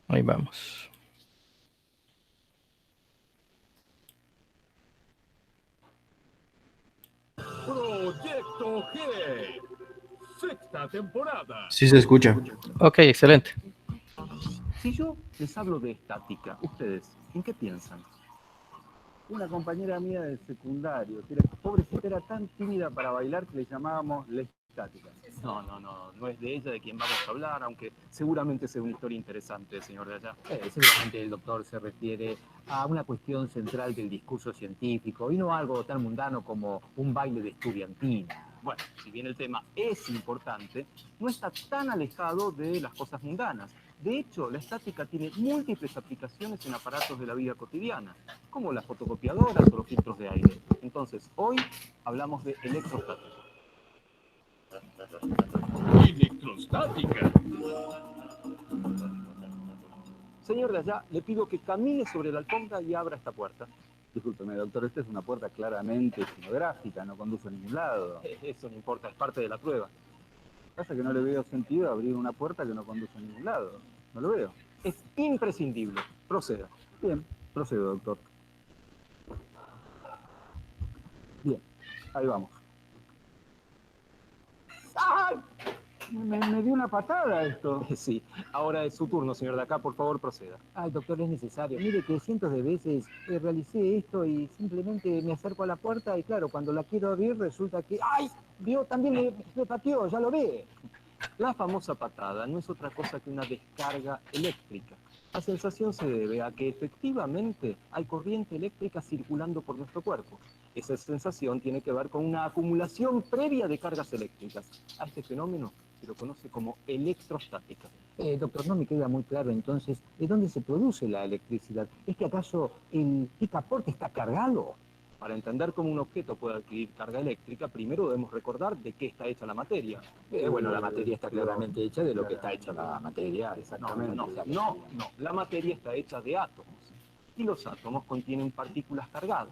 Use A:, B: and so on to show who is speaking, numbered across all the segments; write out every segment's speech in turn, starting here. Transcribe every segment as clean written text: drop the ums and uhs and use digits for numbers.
A: Ahí vamos.
B: Proyecto G, sexta temporada.
C: Sí se escucha.
A: Ok, excelente.
B: Si yo les hablo de estática, ¿ustedes en qué piensan?
D: Una compañera mía del secundario, que era, pobrecita, era tan tímida para bailar que le llamábamos la estática.
B: No es de ella de quien vamos a hablar, aunque seguramente sea una historia interesante, señor de allá.
E: Seguramente el doctor se refiere a una cuestión central del discurso científico y no algo tan mundano como un baile de estudiantina.
B: Bueno, si bien el tema es importante, no está tan alejado de las cosas mundanas. De hecho, la estática tiene múltiples aplicaciones en aparatos de la vida cotidiana, como las fotocopiadoras o los filtros de aire. Entonces, hoy hablamos de electrostática. Electrostática. Señor de allá, le pido que camine sobre la alfombra y abra esta puerta.
D: Discúlpeme, doctor, esta es una puerta claramente escenográfica, no conduce a ningún lado.
B: Eso no importa, es parte de la prueba.
D: Pasa que no le veo sentido abrir una puerta que no conduce a ningún lado. No lo veo.
B: Es imprescindible. Proceda.
D: Bien, procedo, doctor. Bien, ahí vamos. ¡Ay! Me dio una patada esto.
B: Sí, ahora es su turno, señor de acá. Por favor, proceda.
E: Ay, doctor, es necesario. Mire que cientos de veces realicé esto y simplemente me acerco a la puerta y claro, cuando la quiero abrir resulta que... ¡Ay! Vio, también me pateó, ya lo ve.
B: La famosa patada no es otra cosa que una descarga eléctrica. La sensación se debe a que efectivamente hay corriente eléctrica circulando por nuestro cuerpo. Esa sensación tiene que ver con una acumulación previa de cargas eléctricas. A este fenómeno se lo conoce como electrostática.
E: Doctor, no me queda muy claro entonces de dónde se produce la electricidad. ¿Es que acaso el picaporte está cargado?
B: Para entender cómo un objeto puede adquirir carga eléctrica, primero debemos recordar de qué está hecha la materia.
E: Bueno, la materia está claramente hecha de lo que está hecha la materia, exactamente.
B: No. La materia está hecha de átomos. Y los átomos contienen partículas cargadas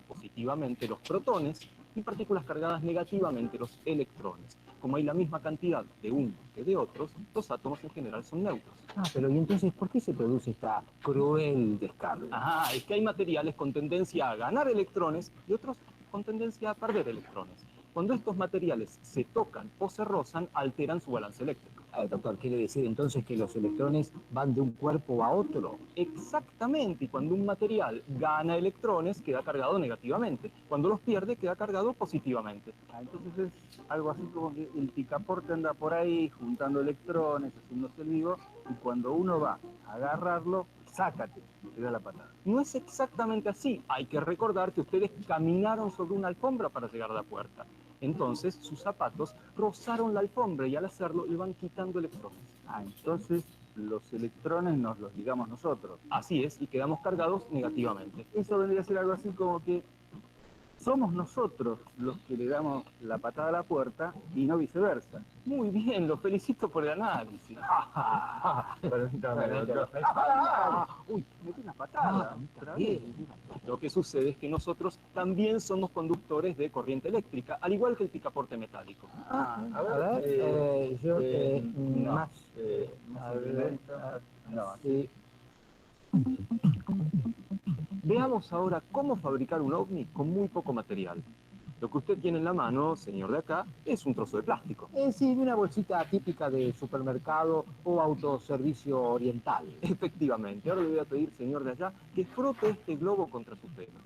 B: positivamente los protones y partículas cargadas negativamente los electrones. Como hay la misma cantidad de unos que de otros, los átomos en general son neutros.
E: Ah, pero ¿y entonces por qué se produce esta cruel descarga?
B: Es que hay materiales con tendencia a ganar electrones y otros con tendencia a perder electrones. Cuando estos materiales se tocan o se rozan, alteran su balance eléctrico.
E: Doctor, ¿quiere decir entonces que los electrones van de un cuerpo a otro?
B: Exactamente, y cuando un material gana electrones, queda cargado negativamente. Cuando los pierde, queda cargado positivamente.
D: Entonces es algo así como que el picaporte anda por ahí juntando electrones, haciéndose el vivo, y cuando uno va a agarrarlo, sácate, te da la patada.
B: No es exactamente así. Hay que recordar que ustedes caminaron sobre una alfombra para llegar a la puerta. Entonces, sus zapatos rozaron la alfombra y al hacerlo le van quitando electrones.
D: Entonces los electrones nos los ligamos nosotros.
B: Así es, y quedamos cargados negativamente.
D: Eso vendría a ser algo así como que somos nosotros los que le damos la patada a la puerta y no viceversa.
B: Muy bien, lo felicito por el análisis.
D: Permítame, doctor. Uy, metí una patada.
B: Lo que sucede es que nosotros también somos conductores de corriente eléctrica, al igual que el picaporte metálico. Veamos ahora cómo fabricar un ovni con muy poco material. Lo que usted tiene en la mano, señor de acá, es un trozo de plástico.
E: Sí, de una bolsita típica de supermercado o autoservicio oriental.
B: Efectivamente. Ahora le voy a pedir, señor de allá, que frote este globo contra su pelo.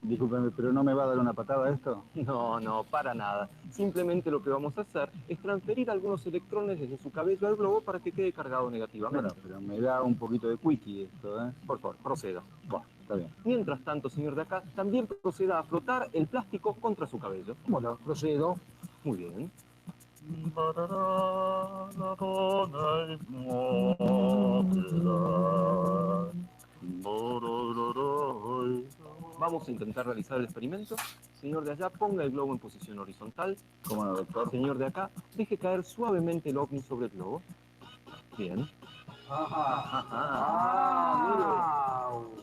D: Discúlpeme, ¿pero no me va a dar una patada esto?
B: No, para nada. Simplemente lo que vamos a hacer es transferir algunos electrones desde su cabello al globo para que quede cargado negativamente.
D: Bueno, pero me da un poquito de quickie esto, ¿eh?
B: Por favor, proceda.
D: Bueno, está bien.
B: Mientras tanto, señor de acá, también proceda a frotar el plástico contra su cabello.
E: Bueno, procedo.
B: Muy bien. Vamos a intentar realizar el experimento. Señor de allá, ponga el globo en posición horizontal.
D: ¿Cómo no, doctor?
B: Señor de acá, deje caer suavemente el ovni sobre el globo. Bien.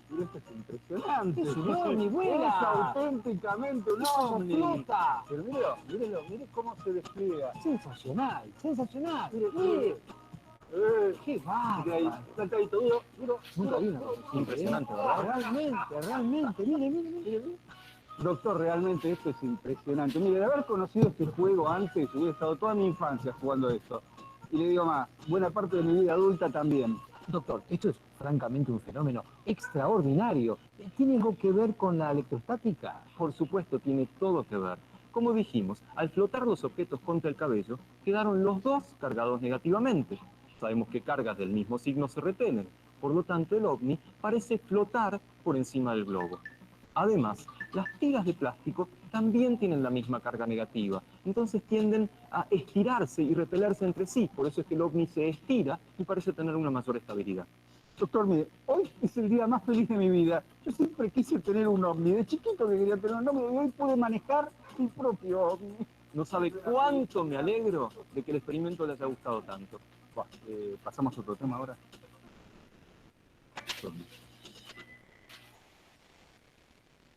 D: Mire, esto es impresionante.
E: Es un ovni, vuela.
D: Es auténticamente un ovni.
E: Flota.
D: Pero mire cómo se despliega.
E: Sensacional, sensacional.
D: Mire.
E: ¡Qué
D: De ahí,
E: bárbaro!
D: saltadito, duro, duro,
E: Nunca
D: duro,
E: vi una
D: duro.
E: cosa así,
B: Impresionante,
E: ¿eh?
B: ¿verdad?
E: Realmente. Mire.
D: Doctor, realmente esto es impresionante. Mire, de haber conocido este juego antes, hubiera estado toda mi infancia jugando esto. Y le digo más, buena parte de mi vida adulta también.
E: Doctor, esto es francamente un fenómeno extraordinario. ¿Tiene algo que ver con la electrostática?
B: Por supuesto, tiene todo que ver. Como dijimos, al flotar los objetos contra el cabello, quedaron los dos cargados negativamente. Sabemos que cargas del mismo signo se repelen. Por lo tanto, el ovni parece flotar por encima del globo. Además, las tiras de plástico también tienen la misma carga negativa, entonces tienden a estirarse y repelerse entre sí, por eso es que el ovni se estira y parece tener una mayor estabilidad.
D: Doctor, mire, hoy es el día más feliz de mi vida. Yo siempre quise tener un ovni. De chiquito que quería tener un ovni y hoy pude manejar mi propio ovni.
B: No sabe cuánto me alegro de que el experimento le haya gustado tanto.
D: Buah, pasamos a otro tema ahora.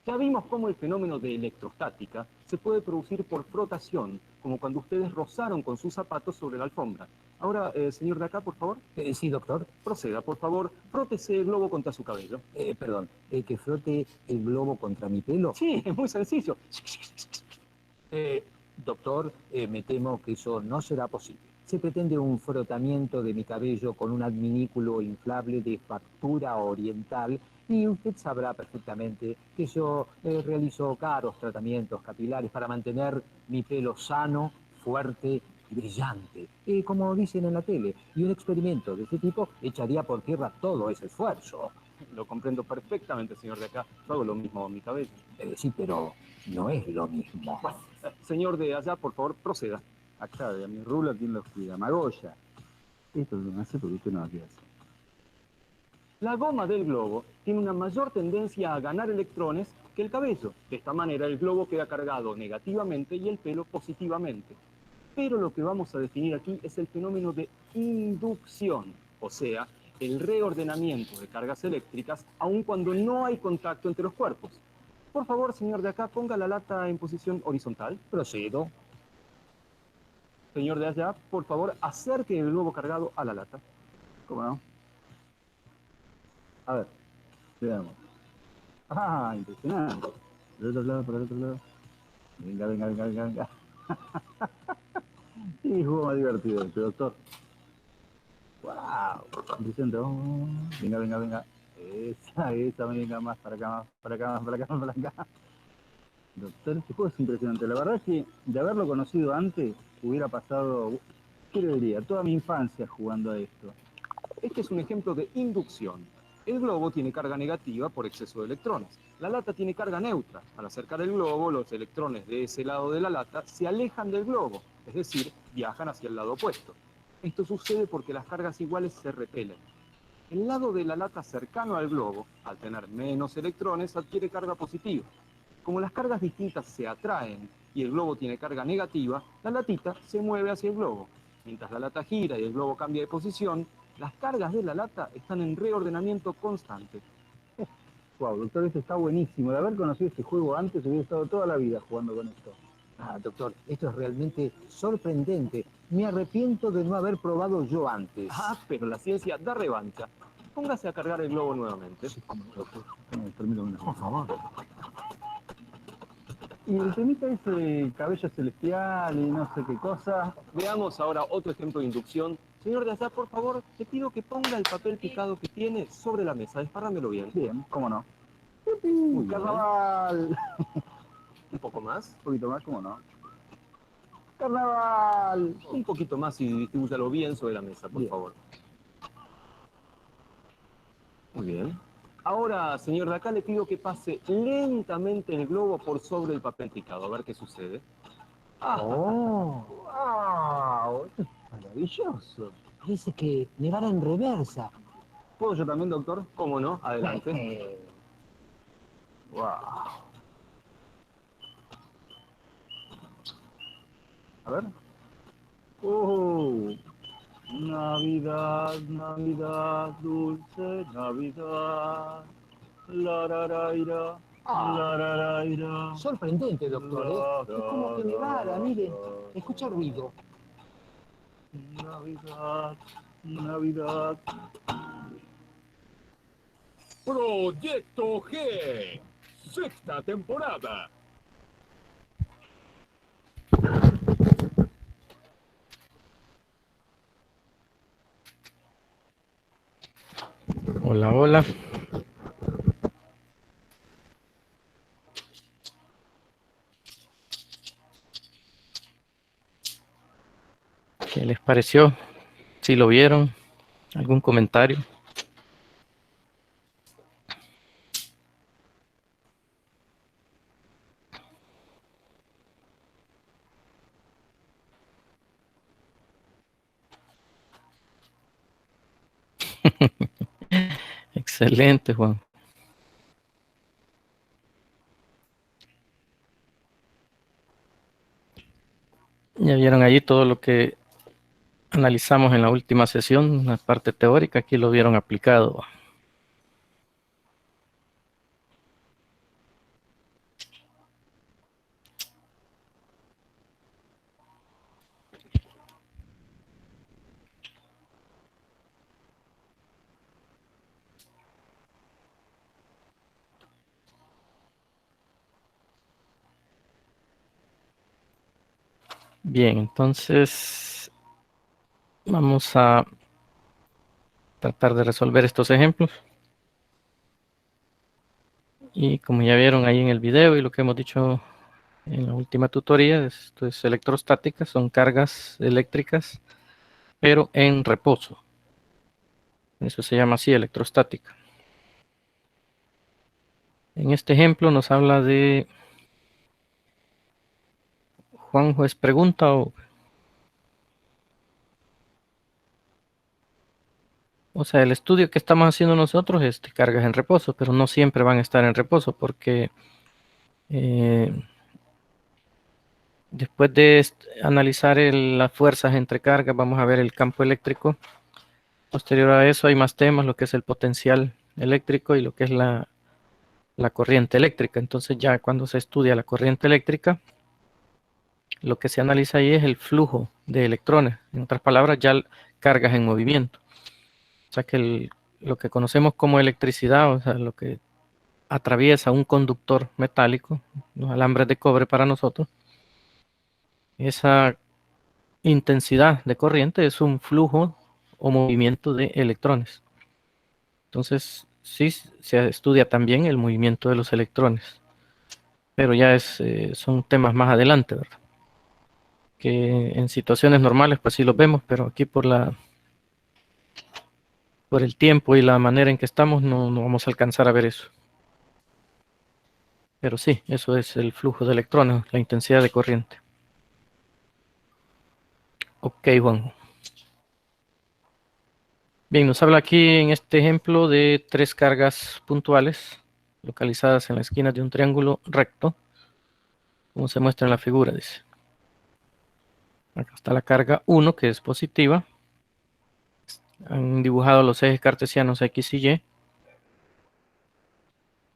B: Ya vimos cómo el fenómeno de electrostática se puede producir por frotación, como cuando ustedes rozaron con sus zapatos sobre la alfombra. Ahora, señor de acá, por favor,
E: Sí, doctor.
B: proceda, por favor, frótese el globo contra su cabello.
E: Perdón, que frote el globo contra mi pelo.
B: Sí, es muy sencillo.
E: Doctor, me temo que eso no será posible. Se pretende un frotamiento de mi cabello con un adminículo inflable de factura oriental y usted sabrá perfectamente que yo realizo caros tratamientos capilares para mantener mi pelo sano, fuerte y brillante, como dicen en la tele. Y un experimento de este tipo echaría por tierra todo ese esfuerzo.
B: Lo comprendo perfectamente, señor de acá. Yo hago lo mismo con mi cabello.
E: Sí, pero no es lo mismo.
B: Señor de allá, por favor, proceda.
D: Acá, de mi rula, ¿quién los cuida? Magoya. Esto lo hace porque usted no lo quiere hacer.
B: La goma del globo tiene una mayor tendencia a ganar electrones que el cabello. De esta manera, el globo queda cargado negativamente y el pelo positivamente. Pero lo que vamos a definir aquí es el fenómeno de inducción, o sea, el reordenamiento de cargas eléctricas aun cuando no hay contacto entre los cuerpos. Por favor, señor de acá, ponga la lata en posición horizontal.
E: Procedo.
B: Señor de allá, por favor, acerque el globo cargado a la lata.
D: ¿Cómo no? A ver, veamos. Ah, impresionante. Por el otro lado, por el otro lado. Venga. Sí, juego más divertido este, doctor. ¡Wow! Impresionante. Oh, venga. Esa, venga más para acá, para acá. Doctor, este juego es impresionante. La verdad es que de haberlo conocido antes, hubiera pasado, ¿qué le diría? Toda mi infancia jugando a esto.
B: Este es un ejemplo de inducción. El globo tiene carga negativa por exceso de electrones. La lata tiene carga neutra. Al acercar el globo, los electrones de ese lado de la lata se alejan del globo, es decir, viajan hacia el lado opuesto. Esto sucede porque las cargas iguales se repelen. El lado de la lata cercano al globo, al tener menos electrones, adquiere carga positiva. Como las cargas distintas se atraen y el globo tiene carga negativa, la latita se mueve hacia el globo. Mientras la lata gira y el globo cambia de posición, las cargas de la lata están en reordenamiento constante.
D: Wow, doctor, esto está buenísimo. De haber conocido este juego antes, hubiera estado toda la vida jugando con esto.
E: Doctor, esto es realmente sorprendente. Me arrepiento de no haber probado yo antes.
B: Pero la ciencia da revancha. Póngase a cargar el globo nuevamente.
E: Sí, cómo no, doctor.
D: Permítame.
E: Por favor.
D: Y el temita ese de cabello celestial y no sé qué cosa.
B: Veamos ahora otro ejemplo de inducción. Señor de allá, por favor, te pido que ponga el papel picado que tiene sobre la mesa. Despárramelo bien.
D: Bien, cómo no.
B: Muy bien.
D: ¡Carnaval!
B: Un poco más.
D: Un poquito más, cómo no. ¡Carnaval!
B: Un poquito más y distribúyalo bien sobre la mesa, por
D: Bien.
B: favor. Muy bien. Ahora, señor de acá, le pido que pase lentamente el globo por sobre el papel picado. A ver qué sucede.
E: ¡Oh!
D: ¡Wow! Esto es maravilloso.
E: Parece que nevara en reversa.
D: ¿Puedo yo también, doctor?
B: ¿Cómo no? Adelante.
D: ¡Wow! A ver. ¡Oh! Navidad, dulce Navidad. La ra ra ira, la ra ra ira.
E: Sorprendente, doctor, ¿eh? Es como que nevara, mire. Escucha ruido.
D: Navidad, Navidad.
C: Proyecto G, sexta temporada.
A: Hola, hola. ¿Qué les pareció? Si lo vieron, ¿algún comentario? Excelente, Juan. Ya vieron allí todo lo que analizamos en la última sesión, la parte teórica, aquí lo vieron aplicado. Bien, entonces vamos a tratar de resolver estos ejemplos. Y como ya vieron ahí en el video y lo que hemos dicho en la última tutoría, esto es electrostática, son cargas eléctricas, pero en reposo. Eso se llama así, electrostática. En este ejemplo nos habla de Juanjo, ¿es pregunta o sea, el estudio que estamos haciendo nosotros es de cargas en reposo, pero no siempre van a estar en reposo porque eh, después de analizar las fuerzas entre cargas, vamos a ver el campo eléctrico. Posterior a eso hay más temas, lo que es el potencial eléctrico y lo que es la corriente eléctrica. Entonces ya cuando se estudia la corriente eléctrica, lo que se analiza ahí es el flujo de electrones. En otras palabras, ya cargas en movimiento. O sea que lo que conocemos como electricidad, o sea, lo que atraviesa un conductor metálico, los alambres de cobre para nosotros, esa intensidad de corriente es un flujo o movimiento de electrones. Entonces, sí se estudia también el movimiento de los electrones, pero ya son temas más adelante, ¿verdad? Que en situaciones normales pues sí los vemos, pero aquí por el tiempo y la manera en que estamos no vamos a alcanzar a ver eso. Pero sí, eso es el flujo de electrones, la intensidad de corriente. Ok, Juan. Bien, nos habla aquí en este ejemplo de tres cargas puntuales localizadas en la esquina de un triángulo recto, como se muestra en la figura, dice. Acá está la carga 1, que es positiva. Han dibujado los ejes cartesianos X y Y.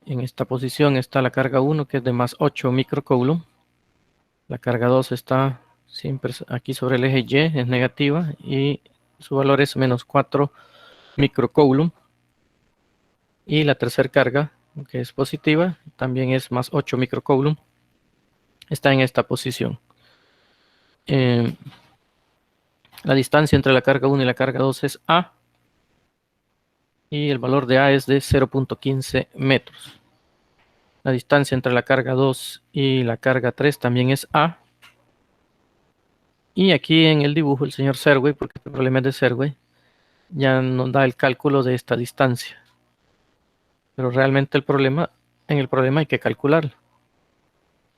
A: En esta posición está la carga 1, que es de más 8 microcoulomb. La carga 2 está siempre aquí sobre el eje Y, es negativa, y su valor es menos 4 microcoulomb. Y la tercera carga, que es positiva, también es más 8 microcoulomb. Está en esta posición. La distancia entre la carga 1 y la carga 2 es A. Y el valor de A es de 0.15 metros. La distancia entre la carga 2 y la carga 3 también es A. Y aquí en el dibujo el señor Serway, porque este problema es de Serway, ya nos da el cálculo de esta distancia. Pero realmente en el problema hay que calcularlo.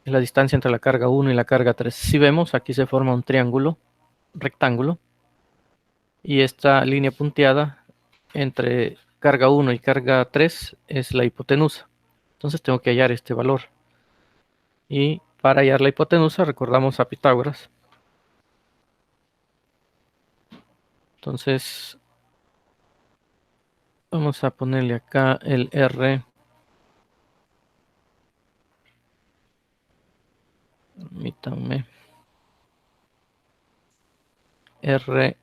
A: Es la distancia entre la carga 1 y la carga 3. Si vemos, aquí se forma un triángulo rectángulo. Y esta línea punteada entre carga 1 y carga 3 es la hipotenusa. Entonces tengo que hallar este valor. Y para hallar la hipotenusa recordamos a Pitágoras. Entonces vamos a ponerle acá el R. Permítanme. R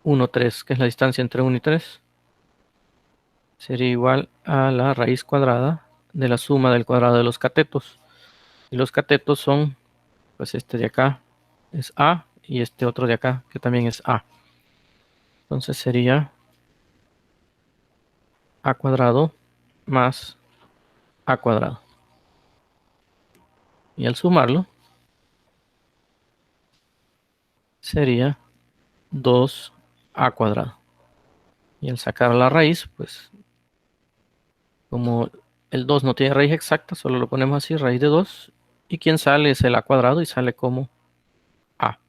A: 1, 3, que es la distancia entre 1 y 3, sería igual a la raíz cuadrada de la suma del cuadrado de los catetos. Y los catetos son, pues este de acá es A y este otro de acá que también es A. Entonces sería A cuadrado más A cuadrado. Y al sumarlo sería 2A cuadrado. Y al sacar la raíz, pues como el 2 no tiene raíz exacta, solo lo ponemos así, raíz de 2. Y quien sale es el A cuadrado y sale como A.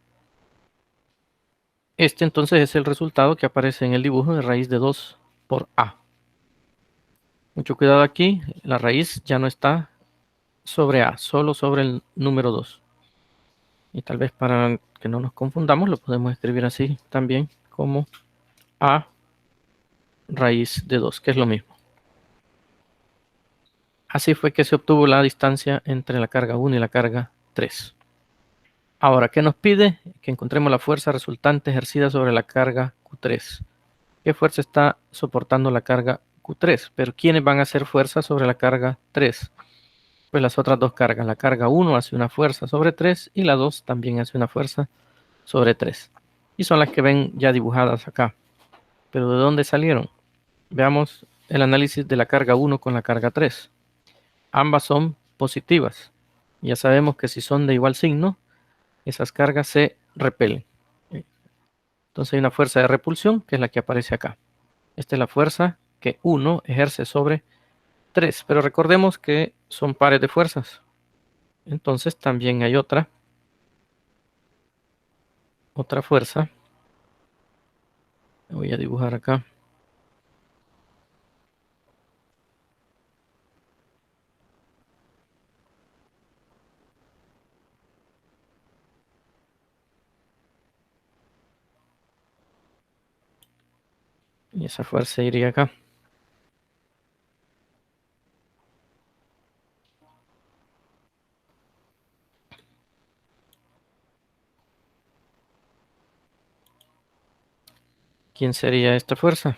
A: Este entonces es el resultado que aparece en el dibujo de raíz de 2 por A. Mucho cuidado aquí, la raíz ya no está sobre A, solo sobre el número 2. Y tal vez para que no nos confundamos, lo podemos escribir así también, como A raíz de 2, que es lo mismo. Así fue que se obtuvo la distancia entre la carga 1 y la carga 3. Ahora, ¿qué nos pide? Que encontremos la fuerza resultante ejercida sobre la carga Q3. ¿Qué fuerza está soportando la carga Q3? Pero ¿quiénes van a hacer fuerza sobre la carga 3? Pues las otras dos cargas. La carga 1 hace una fuerza sobre 3 y la 2 también hace una fuerza sobre 3. Y son las que ven ya dibujadas acá. ¿Pero de dónde salieron? Veamos el análisis de la carga 1 con la carga 3. Ambas son positivas. Ya sabemos que si son de igual signo, esas cargas se repelen. Entonces hay una fuerza de repulsión, que es la que aparece acá. Esta es la fuerza que 1 ejerce sobre 3. Pero recordemos que son pares de fuerzas. Entonces también hay otra fuerza. Voy a dibujar acá. Y esa fuerza iría acá. ¿Quién sería esta fuerza?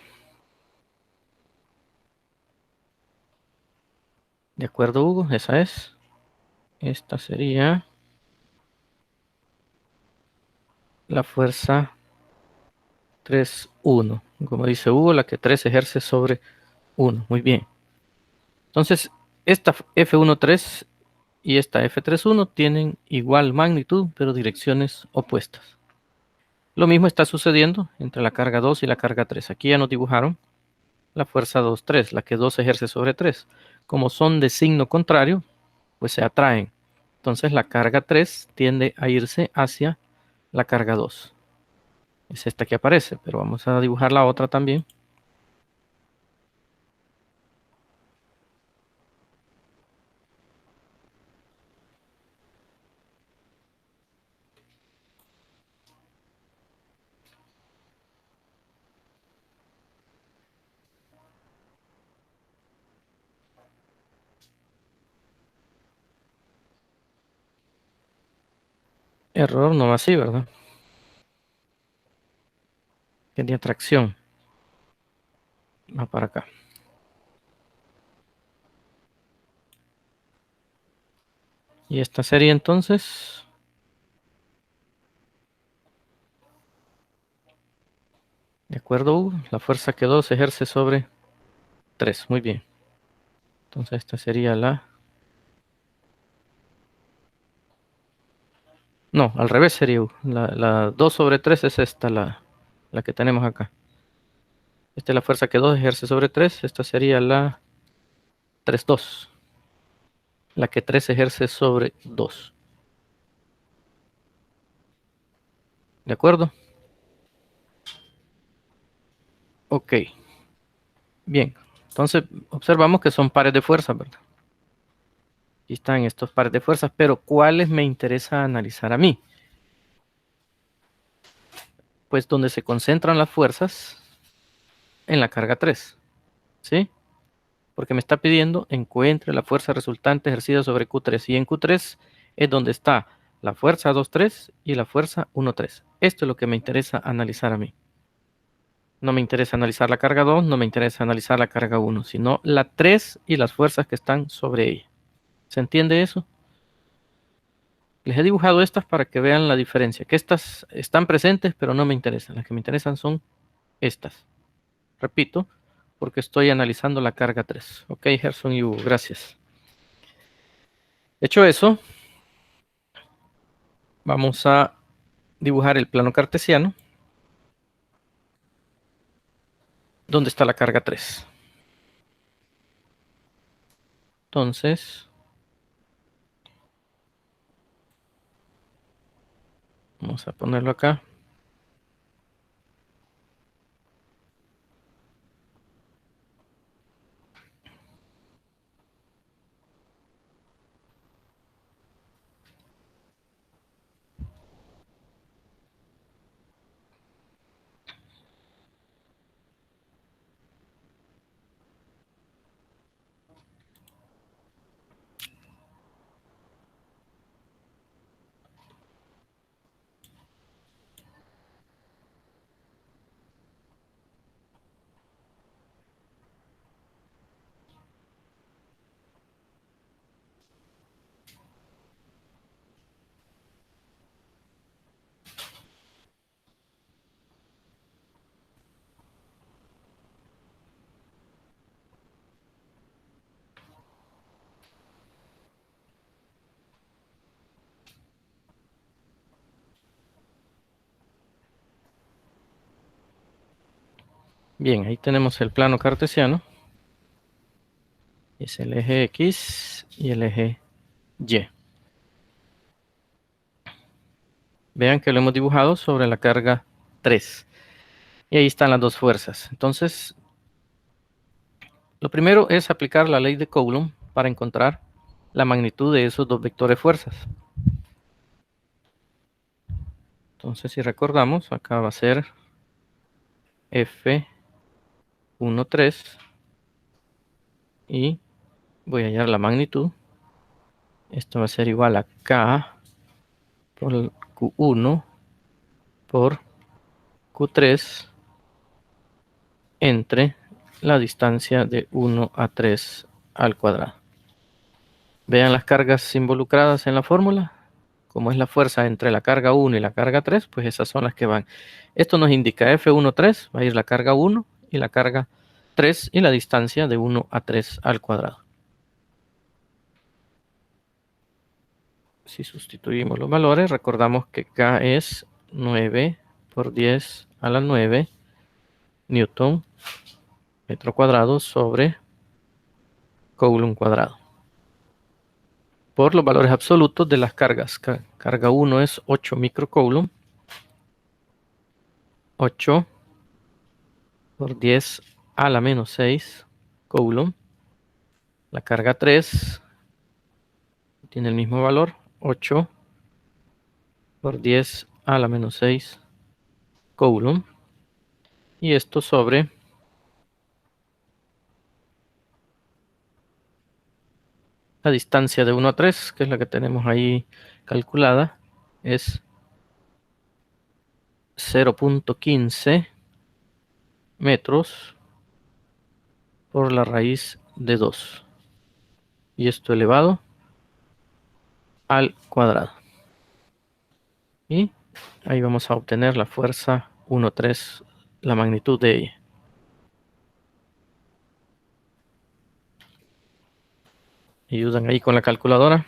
A: De acuerdo, Hugo, esa es. Esta sería la fuerza 3,1. Como dice Hugo, la que 3 ejerce sobre 1. Muy bien. Entonces, esta F1,3 y esta F3,1 tienen igual magnitud, pero direcciones opuestas. Lo mismo está sucediendo entre la carga 2 y la carga 3. Aquí ya nos dibujaron la fuerza 2,3, la que 2 ejerce sobre 3. Como son de signo contrario, pues se atraen. Entonces la carga 3 tiende a irse hacia la carga 2. Es esta que aparece, pero vamos a dibujar la otra también. Error, no va así, ¿verdad? Tenía atracción. Va para acá. Y esta sería entonces de acuerdo, Hugo, la fuerza que 2 ejerce sobre 3. Muy bien. Entonces esta sería la... No, al revés sería Hugo. La 2 sobre 3 es esta, la que tenemos acá. Esta es la fuerza que 2 ejerce sobre 3. Esta sería la 3,2. La que 3 ejerce sobre 2. ¿De acuerdo? Ok. Bien. Entonces observamos que son pares de fuerzas, ¿verdad? Aquí están estos pares de fuerzas, pero ¿cuáles me interesa analizar a mí? Pues donde se concentran las fuerzas en la carga 3. ¿Sí? Porque me está pidiendo encuentre la fuerza resultante ejercida sobre Q3. Y en Q3 es donde está la fuerza 2,3 y la fuerza 1,3. Esto es lo que me interesa analizar a mí. No me interesa analizar la carga 2, no me interesa analizar la carga 1, sino la 3 y las fuerzas que están sobre ella. ¿Se entiende eso? Les he dibujado estas para que vean la diferencia, que estas están presentes, pero no me interesan. Las que me interesan son estas. Repito, porque estoy analizando la carga 3. Ok, Gerson y Hugo, gracias. Hecho eso, vamos a dibujar el plano cartesiano. ¿Dónde está la carga 3? Entonces, vamos a ponerlo acá. Bien, ahí tenemos el plano cartesiano. Es el eje X y el eje Y. Vean que lo hemos dibujado sobre la carga 3. Y ahí están las dos fuerzas. Entonces, lo primero es aplicar la ley de Coulomb para encontrar la magnitud de esos dos vectores fuerzas. Entonces, si recordamos, acá va a ser F13 y voy a hallar la magnitud. Esto va a ser igual a K por Q1 por Q3 entre la distancia de 1 a 3 al cuadrado. Vean las cargas involucradas en la fórmula. Como es la fuerza entre la carga 1 y la carga 3, pues esas son las que van. Esto nos indica F13, va a ir la carga 1 y la carga 3 y la distancia de 1 a 3 al cuadrado. Si sustituimos los valores, recordamos que K es 9 por 10 a la 9 Newton metro cuadrado sobre Coulomb cuadrado. Por los valores absolutos de las cargas. Carga 1 es 8 microcoulomb. 8 por 10 a la menos 6 coulomb. La carga 3 tiene el mismo valor, 8 por 10 a la menos 6 coulomb. Y esto sobre la distancia de 1 a 3, que es la que tenemos ahí calculada, es 0.15 metros por la raíz de 2. Y esto elevado al cuadrado. Y ahí vamos a obtener la fuerza 1,3, la magnitud de ella. Ayudan ahí con la calculadora.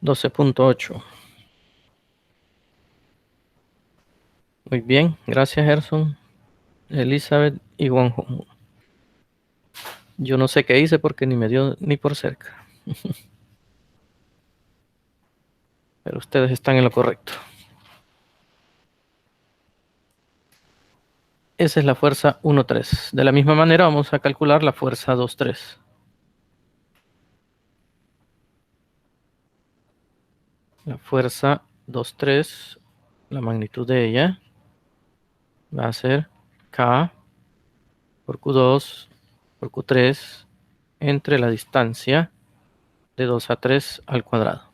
A: $12.8. Muy bien, gracias Gerson, Elizabeth y Juanjo. Yo no sé qué hice porque ni me dio ni por cerca. Pero ustedes están en lo correcto. Esa es la fuerza 1,3. De la misma manera vamos a calcular la fuerza 2,3. La fuerza 2,3, la magnitud de ella va a ser K por Q2 por Q3 entre la distancia de 2 a 3 al cuadrado.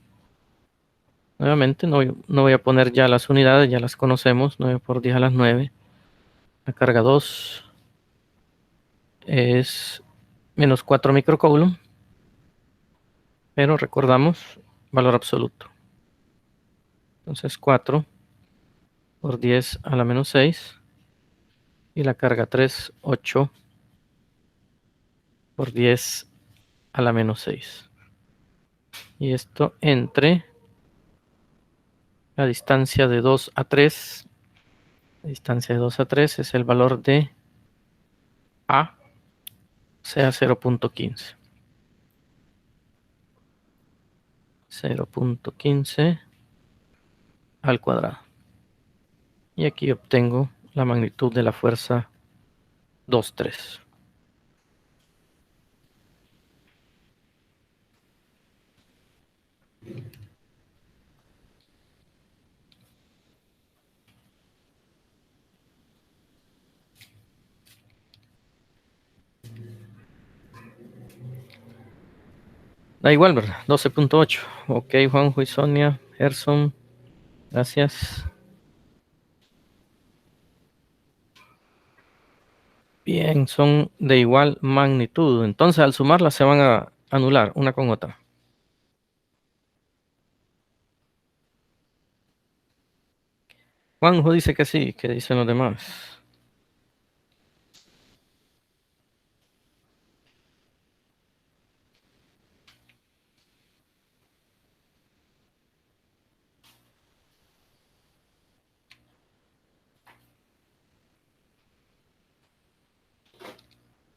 A: Nuevamente no voy a poner ya las unidades, ya las conocemos. 9 por 10 a las 9. La carga 2 es menos 4 microcoulomb, pero recordamos valor absoluto. Entonces 4 por 10 a la menos 6. Y la carga 3, 8 por 10 a la menos 6. Y esto entre la distancia de 2 a 3. La distancia de 2 a 3 es el valor de A, sea 0.15. 0.15 al cuadrado. Y aquí obtengo la magnitud de la fuerza 2,3. Da igual, ¿verdad? 12.8. Ok, Juanjo y Sonia, Gerson, gracias. Bien, son de igual magnitud. Entonces, al sumarlas se van a anular una con otra. Juanjo dice que sí, que dicen los demás.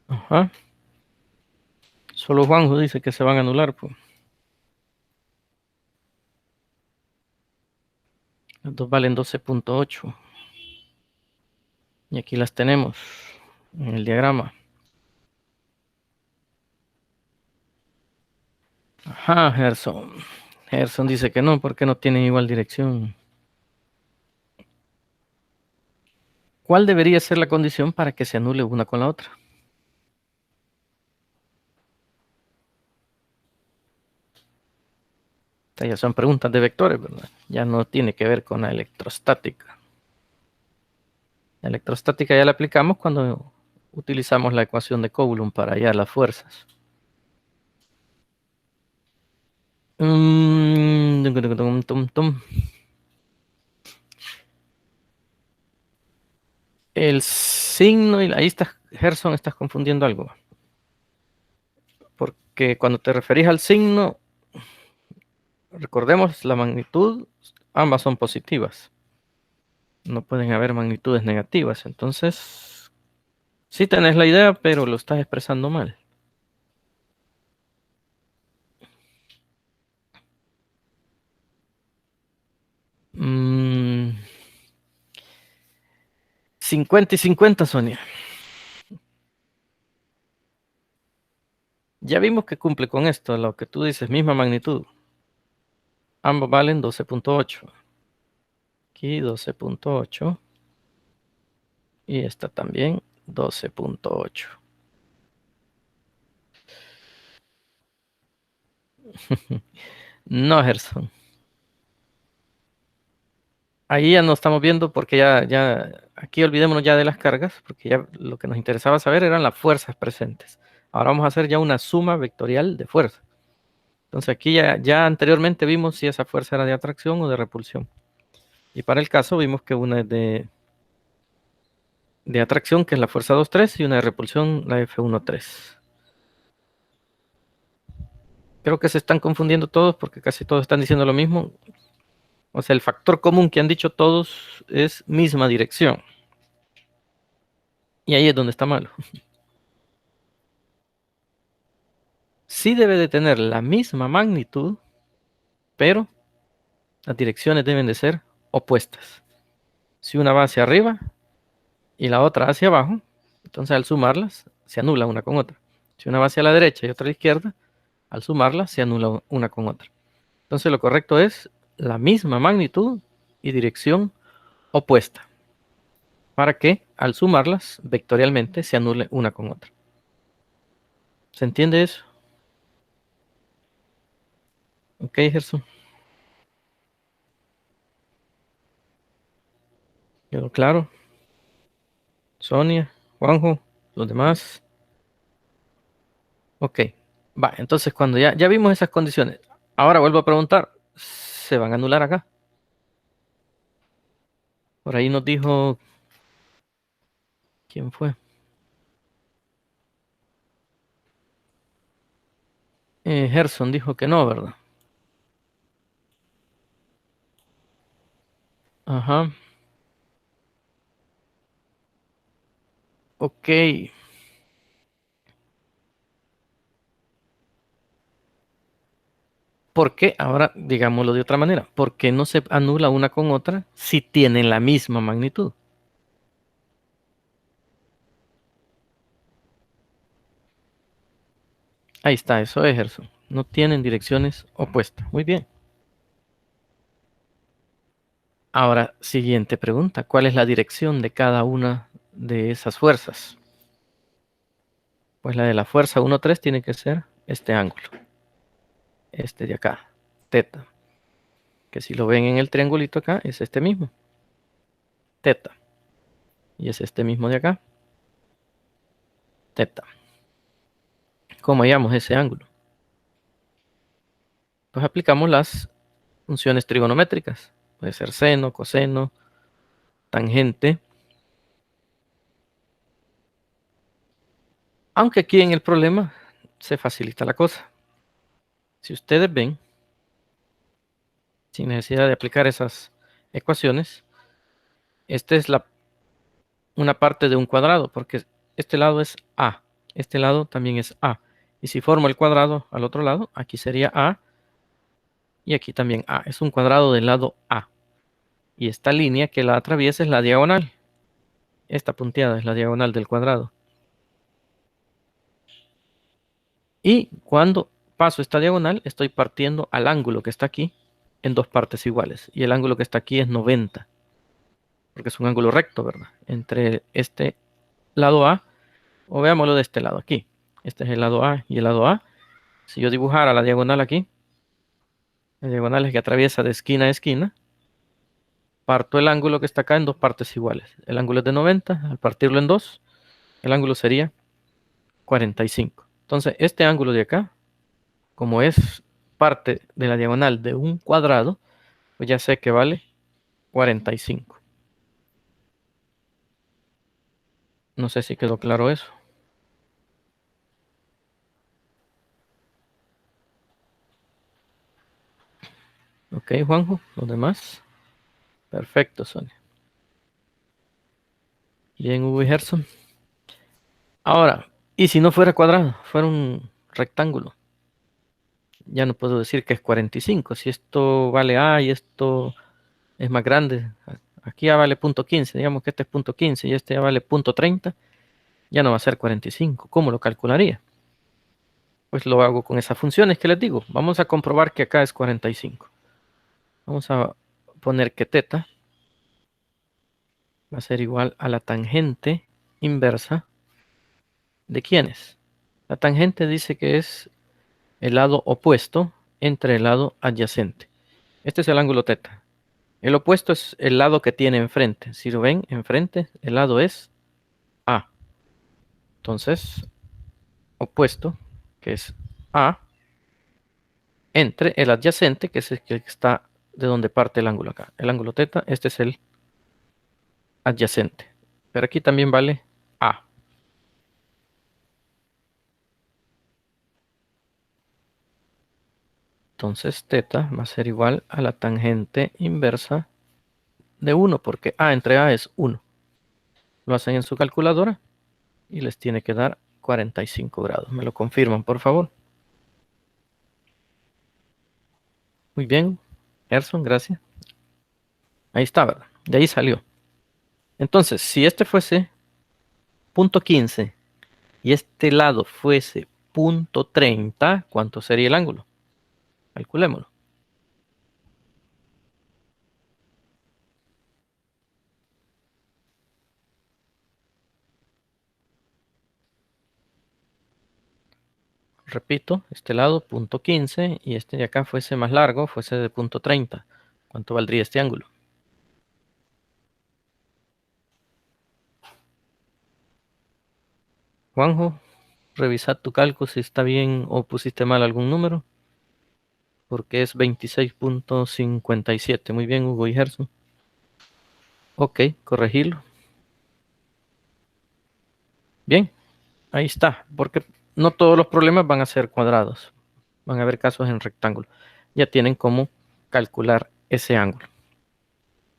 A: Ajá. Solo Juanjo dice que se van a anular, pues. Las dos valen 12.8. Y aquí las tenemos en el diagrama. Ajá, Gerson. Gerson dice que no, porque no tienen igual dirección. ¿Cuál debería ser la condición para que se anule una con la otra? Estas ya son preguntas de vectores, ¿verdad? Ya no tiene que ver con la electrostática. La electrostática ya la aplicamos cuando utilizamos la ecuación de Coulomb para hallar las fuerzas. El signo, y ahí está, Gerson, estás confundiendo algo. Porque cuando te referís al signo, recordemos la magnitud, ambas son positivas. No pueden haber magnitudes negativas. Entonces, sí tenés la idea, pero lo estás expresando mal. 50 y 50, Sonia. Ya vimos que cumple con esto, lo que tú dices, misma magnitud. Ambos valen 12.8. Aquí 12.8. Y esta también 12.8. No, Gerson. Ahí ya no estamos viendo porque aquí olvidémonos ya de las cargas, porque ya lo que nos interesaba saber eran las fuerzas presentes. Ahora vamos a hacer ya una suma vectorial de fuerza. Entonces aquí ya anteriormente vimos si esa fuerza era de atracción o de repulsión. Y para el caso vimos que una es de atracción, que es la fuerza 2,3, y una de repulsión, la F1,3. Creo que se están confundiendo todos porque casi todos están diciendo lo mismo. O sea, el factor común que han dicho todos es misma dirección. Y ahí es donde está malo. Sí debe de tener la misma magnitud, pero las direcciones deben de ser opuestas. Si una va hacia arriba, y la otra hacia abajo, entonces al sumarlas se anula una con otra. Si una va hacia la derecha y otra a la izquierda, al sumarlas se anula una con otra. Entonces lo correcto es la misma magnitud y dirección opuesta, para que al sumarlas vectorialmente se anule una con otra. ¿Se entiende eso? Ok, Gerson. ¿Quedó claro? Sonia, Juanjo, los demás. Ok, va, entonces cuando ya vimos esas condiciones, ahora vuelvo a preguntar, ¿se van a anular acá? Por ahí nos dijo, ¿quién fue? Gerson dijo que no, ¿verdad? Ajá. Ok. ¿Por qué? Ahora digámoslo de otra manera. ¿Por qué no se anula una con otra si tienen la misma magnitud? Ahí está, eso es, Gerson. No tienen direcciones opuestas. Muy bien. Ahora, siguiente pregunta. ¿Cuál es la dirección de cada una de esas fuerzas? Pues la de la fuerza 1,3 tiene que ser este ángulo. Este de acá. Teta. Que si lo ven en el triangulito acá, es este mismo. Teta. Y es este mismo de acá. Teta. ¿Cómo hallamos ese ángulo? Pues aplicamos las funciones trigonométricas. Puede ser seno, coseno, tangente. Aunque aquí en el problema se facilita la cosa. Si ustedes ven, sin necesidad de aplicar esas ecuaciones, esta es una parte de un cuadrado, porque este lado es A, este lado también es A. Y si formo el cuadrado al otro lado, aquí sería A y aquí también A. Es un cuadrado del lado A. Y esta línea que la atraviesa es la diagonal. Esta punteada es la diagonal del cuadrado. Y cuando paso esta diagonal, estoy partiendo al ángulo que está aquí en dos partes iguales. Y el ángulo que está aquí es 90. Porque es un ángulo recto, ¿verdad? Entre este lado A, o veámoslo de este lado aquí. Este es el lado A y el lado A. Si yo dibujara la diagonal aquí, la diagonal es que atraviesa de esquina a esquina, parto el ángulo que está acá en dos partes iguales. El ángulo es de 90, al partirlo en dos, el ángulo sería 45. Entonces, este ángulo de acá, como es parte de la diagonal de un cuadrado, pues ya sé que vale 45. No sé si quedó claro eso. Ok, Juanjo, los demás. Perfecto, Sonia. Bien, Hugo y Gerson. Ahora, ¿y si no fuera cuadrado? Fuera un rectángulo. Ya no puedo decir que es 45. Si esto vale A y esto es más grande, aquí ya vale punto 15. Digamos que este es punto 15 y este ya vale punto 30. Ya no va a ser 45. ¿Cómo lo calcularía? Pues lo hago con esas funciones que les digo. Vamos a comprobar que acá es 45. Vamos a poner que teta va a ser igual a la tangente inversa de ¿quiénes? La tangente dice que es el lado opuesto entre el lado adyacente. Este es el ángulo teta. El opuesto es el lado que tiene enfrente. Si lo ven enfrente, el lado es A. Entonces, opuesto, que es A, entre el adyacente, que es el que está de donde parte el ángulo acá. El ángulo teta, este es el adyacente. Pero aquí también vale A. Entonces, teta va a ser igual a la tangente inversa de 1, porque A entre A es 1. Lo hacen en su calculadora y les tiene que dar 45 grados. ¿Me lo confirman, por favor? Muy bien, Gerson, gracias. Ahí está, ¿verdad? De ahí salió. Entonces, si este fuese punto 15 y este lado fuese punto 30, ¿cuánto sería el ángulo? Calculémoslo. Repito, este lado punto 15 y este de acá fuese más largo, fuese de punto 30. ¿Cuánto valdría este ángulo? Juanjo, revisa tu cálculo si está bien o pusiste mal algún número. Porque es 26.57. Muy bien, Hugo y Gerson. Ok, corregirlo. Bien, ahí está. Porque no todos los problemas van a ser cuadrados. Van a haber casos en rectángulo. Ya tienen cómo calcular ese ángulo.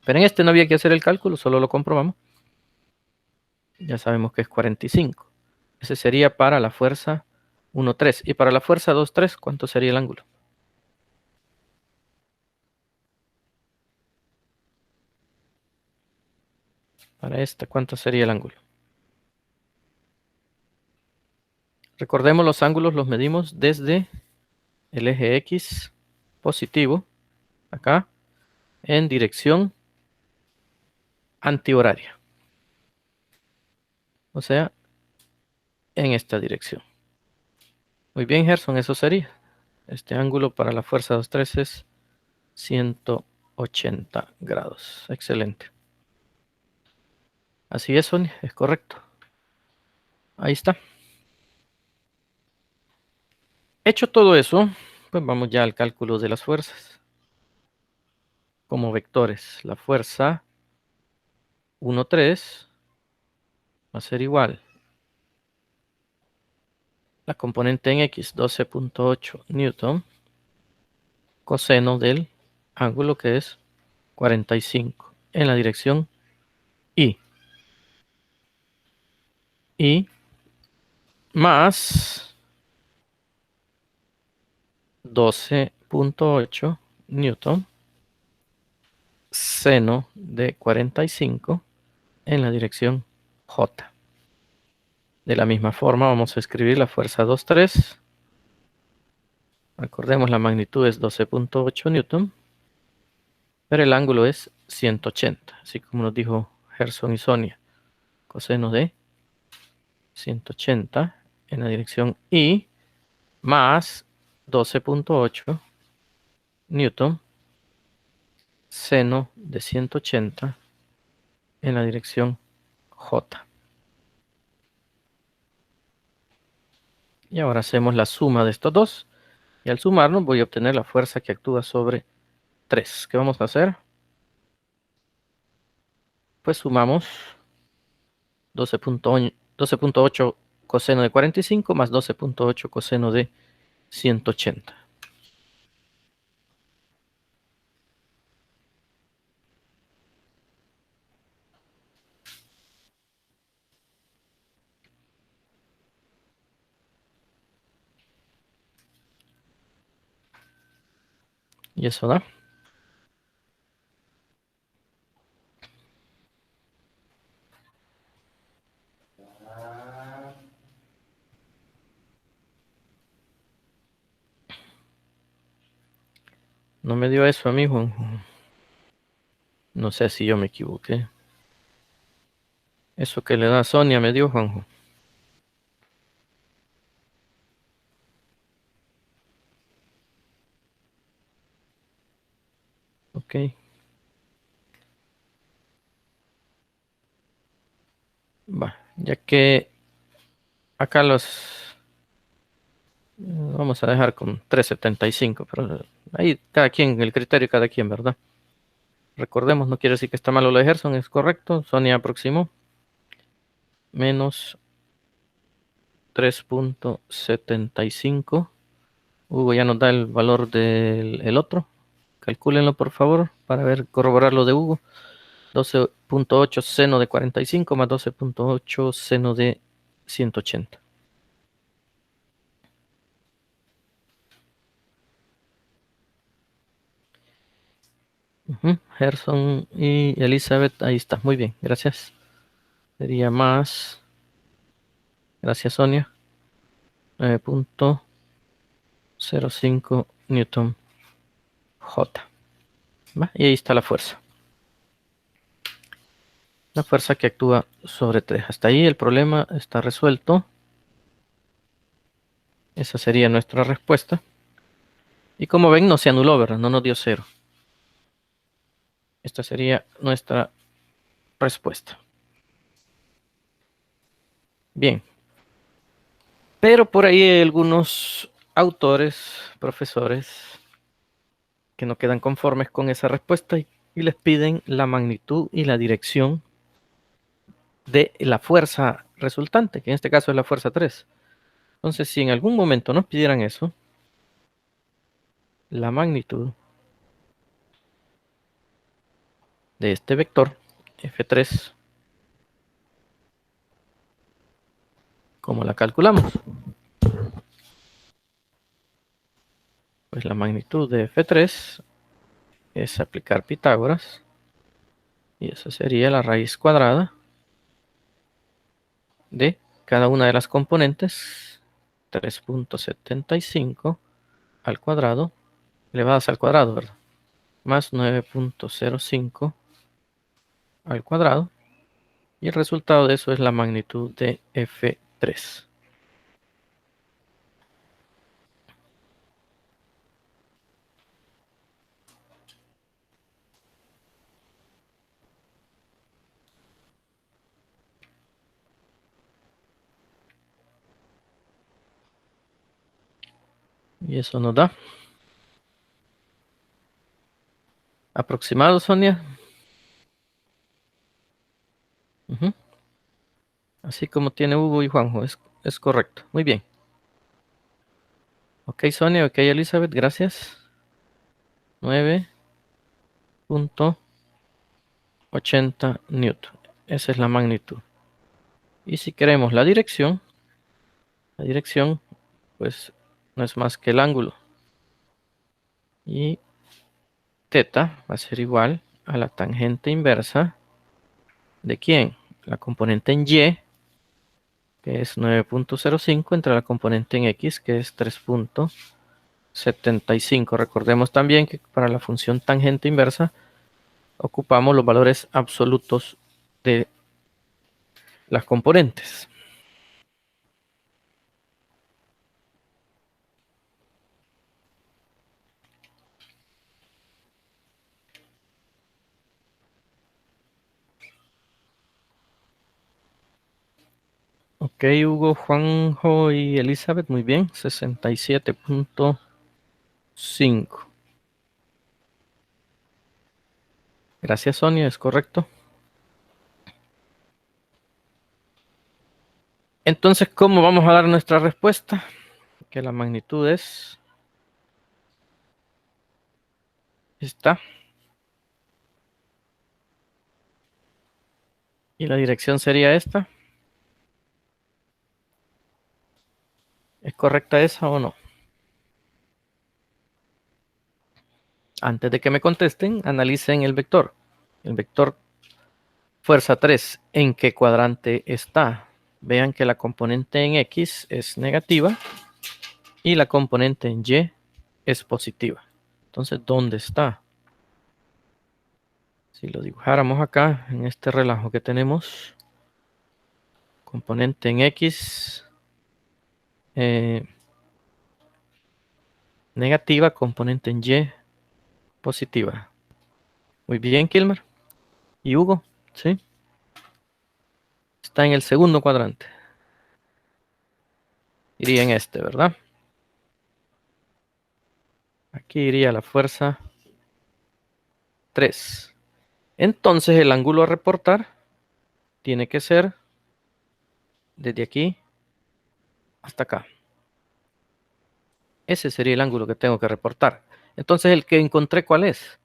A: Pero en este no había que hacer el cálculo, solo lo comprobamos. Ya sabemos que es 45. Ese sería para la fuerza 1,3. Y para la fuerza 2,3, ¿cuánto sería el ángulo? Para esta, ¿cuánto sería el ángulo? Recordemos, los ángulos los medimos desde el eje X positivo, acá, en dirección antihoraria. O sea, en esta dirección. Muy bien, Gerson, eso sería. Este ángulo para la fuerza 2,3 es 180 grados. Excelente. Así es, Sonia, es correcto. Ahí está. Hecho todo eso, pues vamos ya al cálculo de las fuerzas. Como vectores, la fuerza 1,3 va a ser igual. La componente en X, 12.8 newton, coseno del ángulo que es 45 en la dirección Y. Y más 12.8 newton seno de 45 en la dirección J. De la misma forma vamos a escribir la fuerza 2,3. Recordemos, la magnitud es 12.8 newton, pero el ángulo es 180, así como nos dijo Gerson y Sonia. Coseno de 180 en la dirección Y más 12.8 newton seno de 180 en la dirección J. Y ahora hacemos la suma de estos dos. Y al sumarnos voy a obtener la fuerza que actúa sobre 3. ¿Qué vamos a hacer? Pues sumamos 12.8 coseno de 45 más 12.8 coseno de 180. Y eso da. No me dio eso a mí, Juan. No sé si yo me equivoqué. Eso que le da Sonia me dio, Juanjo. Ok. Va, ya que acá vamos a dejar con 3,75, pero ahí cada quien, el criterio de cada quien, ¿verdad? Recordemos, no quiere decir que está malo lo de Gerson, es correcto. Sonia aproximó. Menos 3.75. Hugo ya nos da el valor del otro. Calcúlenlo, por favor, para ver, corroborar lo de Hugo. 12.8 seno de 45 más 12.8 seno de 180. Gerson y Elizabeth, ahí está, muy bien, gracias. Sería más Gracias, Sonia. 9.05 Newton J. ¿Va? Y ahí está la fuerza. La fuerza que actúa sobre 3. Hasta ahí el problema está resuelto. Esa sería nuestra respuesta. Y como ven, no se anuló, ¿verdad? No nos dio 0. Esta sería nuestra respuesta. Bien. Pero por ahí hay algunos autores, profesores, que no quedan conformes con esa respuesta y les piden la magnitud y la dirección de la fuerza resultante, que en este caso es la fuerza 3. Entonces, si en algún momento nos pidieran eso, la magnitud de este vector F3, ¿cómo la calculamos? Pues la magnitud de F3 es aplicar Pitágoras, y esa sería la raíz cuadrada de cada una de las componentes, 3.75 al cuadrado, elevadas al cuadrado, ¿verdad? Más 9.05 al cuadrado, y el resultado de eso es la magnitud de F3. Y eso nos da aproximado, Sonia. Ujú. Así como tiene Hugo y Juanjo, es correcto. Muy bien. Ok, Sonia, ok, Elizabeth, gracias. 9.80 newton. Esa es la magnitud. Y si queremos la dirección pues no es más que el ángulo. Y teta va a ser igual a la tangente inversa ¿de quién? La componente en y, que es 9.05, entre la componente en x, que es 3.75. Recordemos también que para la función tangente inversa ocupamos los valores absolutos de las componentes. Ok, Hugo, Juanjo y Elizabeth, muy bien, 67.5. Gracias, Sonia, es correcto. Entonces, ¿cómo vamos a dar nuestra respuesta? Que la magnitud es esta. Y la dirección sería esta. ¿Es correcta esa o no? Antes de que me contesten, analicen el vector. El vector fuerza 3, ¿en qué cuadrante está? Vean que la componente en X es negativa y la componente en Y es positiva. Entonces, ¿dónde está? Si lo dibujáramos acá, en este relajo que tenemos, componente en X negativa, componente en Y positiva. Muy bien, Kilmer. ¿Y Hugo? ¿Sí? Está en el segundo cuadrante. Iría en este, ¿verdad? Aquí iría la fuerza 3. Entonces el ángulo a reportar tiene que ser desde aquí hasta acá. Ese sería el ángulo que tengo que reportar. Entonces el que encontré, ¿cuál es?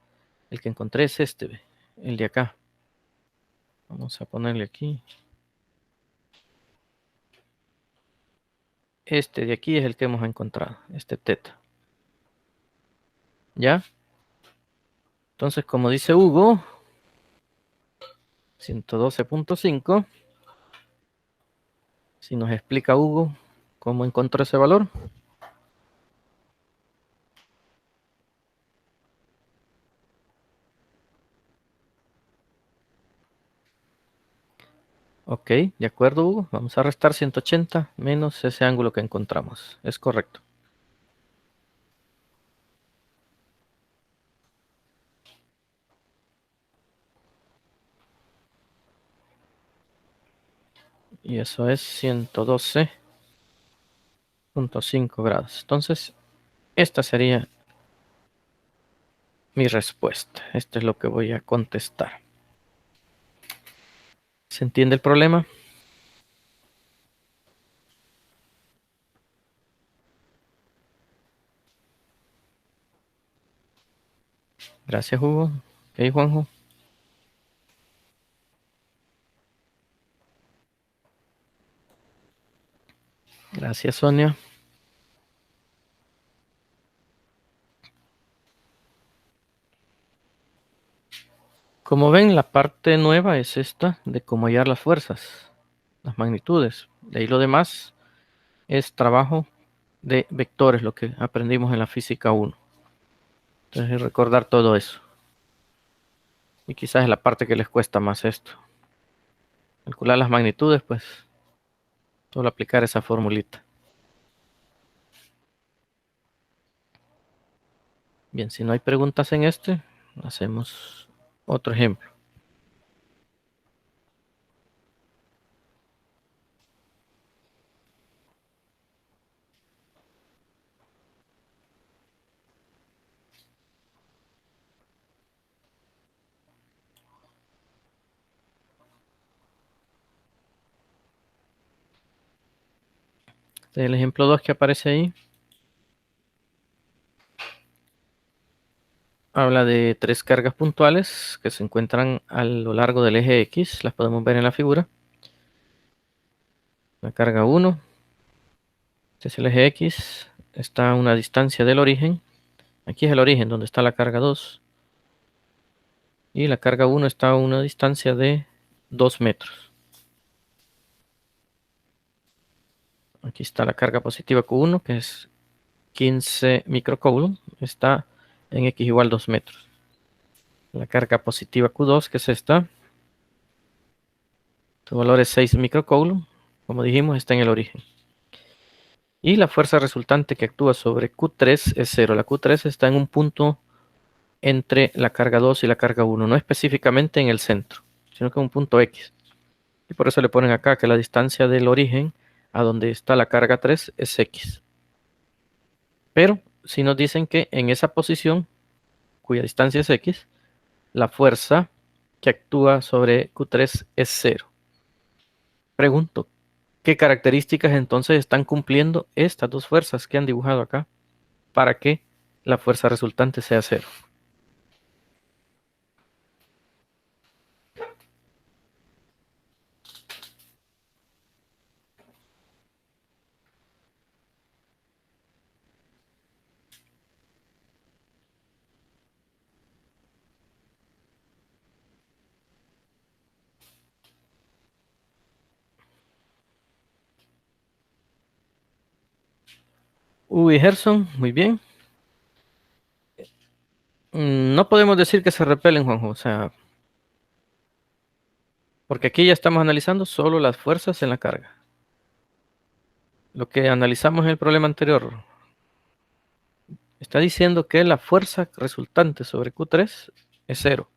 A: El que encontré es este, ¿ve? El de acá. Vamos a ponerle aquí. Este de aquí es el que hemos encontrado, este teta. ¿Ya? Entonces, como dice Hugo, 112.5 Si nos explica Hugo cómo encontró ese valor. Ok, de acuerdo, Hugo. Vamos a restar 180 menos ese ángulo que encontramos. Es correcto. Y eso es 112.5 grados. Entonces, esta sería mi respuesta. Esto es lo que voy a contestar. ¿Se entiende el problema? Gracias, Hugo. Ok, Juanjo. Gracias, Sonia. Como ven, la parte nueva es esta de cómo hallar las fuerzas, las magnitudes. De ahí lo demás es trabajo de vectores, lo que aprendimos en la física 1. Entonces, recordar todo eso. Y quizás es la parte que les cuesta más esto. Calcular las magnitudes, pues, solo aplicar esa formulita. Bien, si no hay preguntas en este, hacemos otro ejemplo. El ejemplo 2 que aparece ahí habla de 3 cargas puntuales que se encuentran a lo largo del eje X. Las podemos ver en la figura. La carga 1, este es el eje X, está a una distancia del origen. Aquí es el origen donde está la carga 2. Y la carga 1 está a una distancia de 2 metros. Aquí está la carga positiva Q1, que es 15 microcoulomb, está en X igual 2 metros. La carga positiva Q2, que es esta, su valor es 6 microcoulomb, como dijimos, está en el origen. Y la fuerza resultante que actúa sobre Q3 es 0. La Q3 está en un punto entre la carga 2 y la carga 1, no específicamente en el centro, sino que en un punto X. Y por eso le ponen acá que la distancia del origen a donde está la carga 3 es X. Pero si nos dicen que en esa posición, cuya distancia es X, la fuerza que actúa sobre Q3 es 0. Pregunto, ¿qué características entonces están cumpliendo estas dos fuerzas que han dibujado acá para que la fuerza resultante sea 0? Uy, Gerson, muy bien. No podemos decir que se repelen, Juanjo, o sea, porque aquí ya estamos analizando solo las fuerzas en la carga. Lo que analizamos en el problema anterior está diciendo que la fuerza resultante sobre Q3 es 0.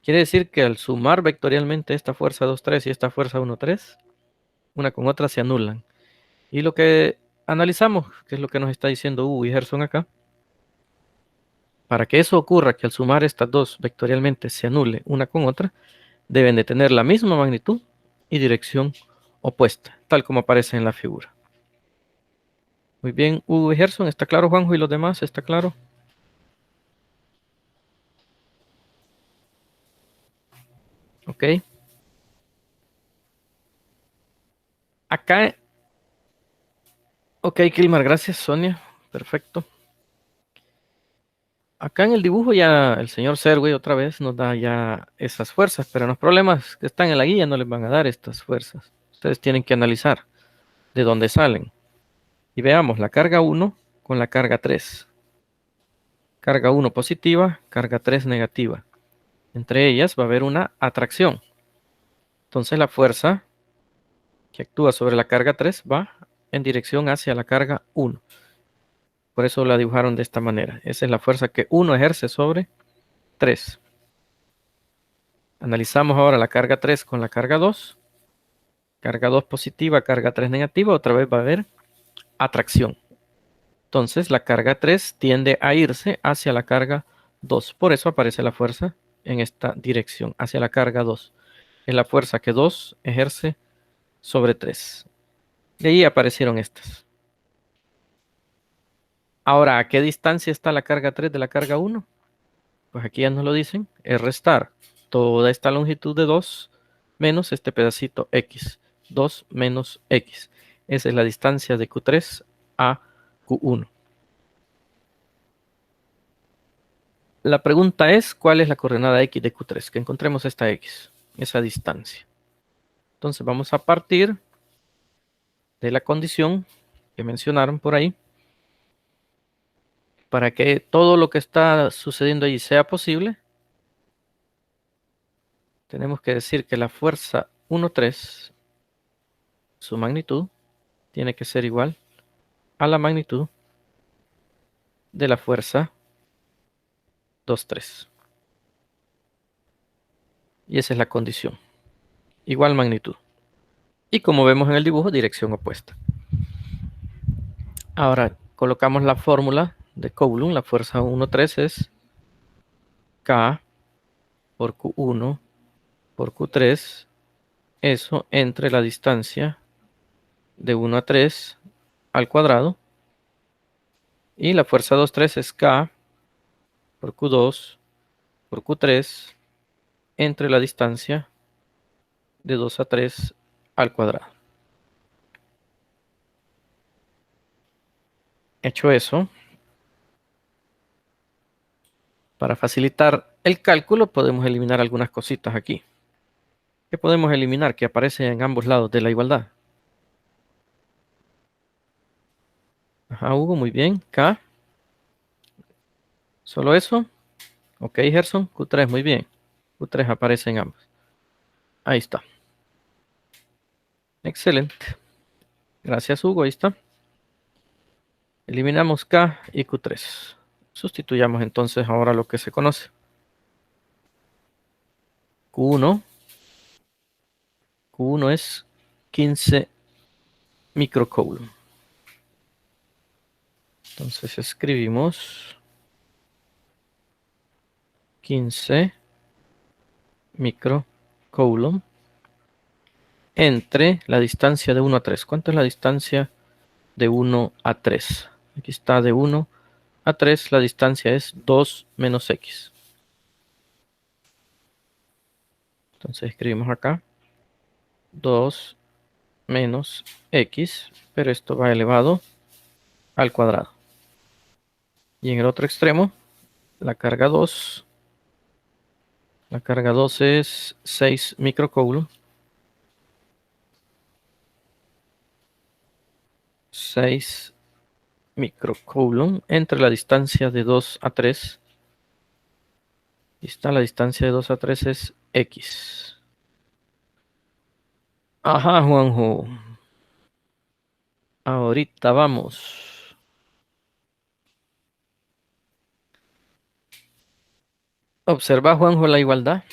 A: Quiere decir que al sumar vectorialmente esta fuerza 2,3 y esta fuerza 1,3, una con otra se anulan. Y lo que analizamos, que es lo que nos está diciendo Hugo y Gerson acá, para que eso ocurra, que al sumar estas dos vectorialmente se anule una con otra, deben de tener la misma magnitud y dirección opuesta, tal como aparece en la figura. Muy bien, Hugo y Gerson, ¿está claro, Juanjo, y los demás? ¿Está claro? Ok. Acá, ok, Kilmar, gracias, Sonia. Perfecto. Acá en el dibujo ya el señor Serway otra vez nos da ya esas fuerzas, pero los problemas que están en la guía no les van a dar estas fuerzas. Ustedes tienen que analizar de dónde salen. Y veamos la carga 1 con la carga 3. Carga 1 positiva, carga 3 negativa. Entre ellas va a haber una atracción. Entonces la fuerza que actúa sobre la carga 3 va en dirección hacia la carga 1. Por eso la dibujaron de esta manera. Esa es la fuerza que 1 ejerce sobre 3. Analizamos ahora la carga 3 con la carga 2. Carga 2 positiva, carga 3 negativa. Otra vez va a haber atracción. Entonces la carga 3 tiende a irse hacia la carga 2. Por eso aparece la fuerza en esta dirección, hacia la carga 2. Es la fuerza que 2 ejerce sobre 3. De ahí aparecieron estas. Ahora, ¿a qué distancia está la carga 3 de la carga 1? Pues aquí ya nos lo dicen. Es restar toda esta longitud de 2 menos este pedacito x. 2 menos x. Esa es la distancia de Q3 a Q1. La pregunta es, ¿cuál es la coordenada x de Q3? Que encontremos esta x, esa distancia. Entonces vamos a partir de la condición que mencionaron por ahí. Para que todo lo que está sucediendo allí sea posible, tenemos que decir que la fuerza 1,3, su magnitud, tiene que ser igual a la magnitud de la fuerza 2,3. Y esa es la condición. Igual magnitud. Y como vemos en el dibujo, dirección opuesta. Ahora colocamos la fórmula de Coulomb. La fuerza 1,3 es K por Q1 por Q3. Eso entre la distancia de 1 a 3 al cuadrado. Y la fuerza 2,3 es K por Q2 por Q3 entre la distancia de 2 a 3 al cuadrado. Hecho eso, para facilitar el cálculo podemos eliminar algunas cositas aquí. ¿Qué podemos eliminar que aparece en ambos lados de la igualdad? Ajá, Hugo, muy bien. K. ¿Solo eso? Ok, Gerson. Q3, muy bien. Q3 aparece en ambos. Ahí está. Excelente. Gracias, Hugo. Ahí está. Eliminamos K y Q3. Sustituyamos entonces ahora lo que se conoce. Q1. Q1 es 15 microcoulomb. Entonces escribimos 15 microcoulomb entre la distancia de 1 a 3. ¿Cuánto es la distancia de 1 a 3? Aquí está de 1 a 3, la distancia es 2 menos x. Entonces escribimos acá 2 menos x, pero esto va elevado al cuadrado. Y en el otro extremo, la carga 2. La carga 2 es 6 microcoulomb. 6 microcoulomb entre la distancia de 2 a 3. Y está la distancia de 2 a 3 es x. Ajá, Juanjo. Ahorita vamos. Observa, Juanjo, la igualdad.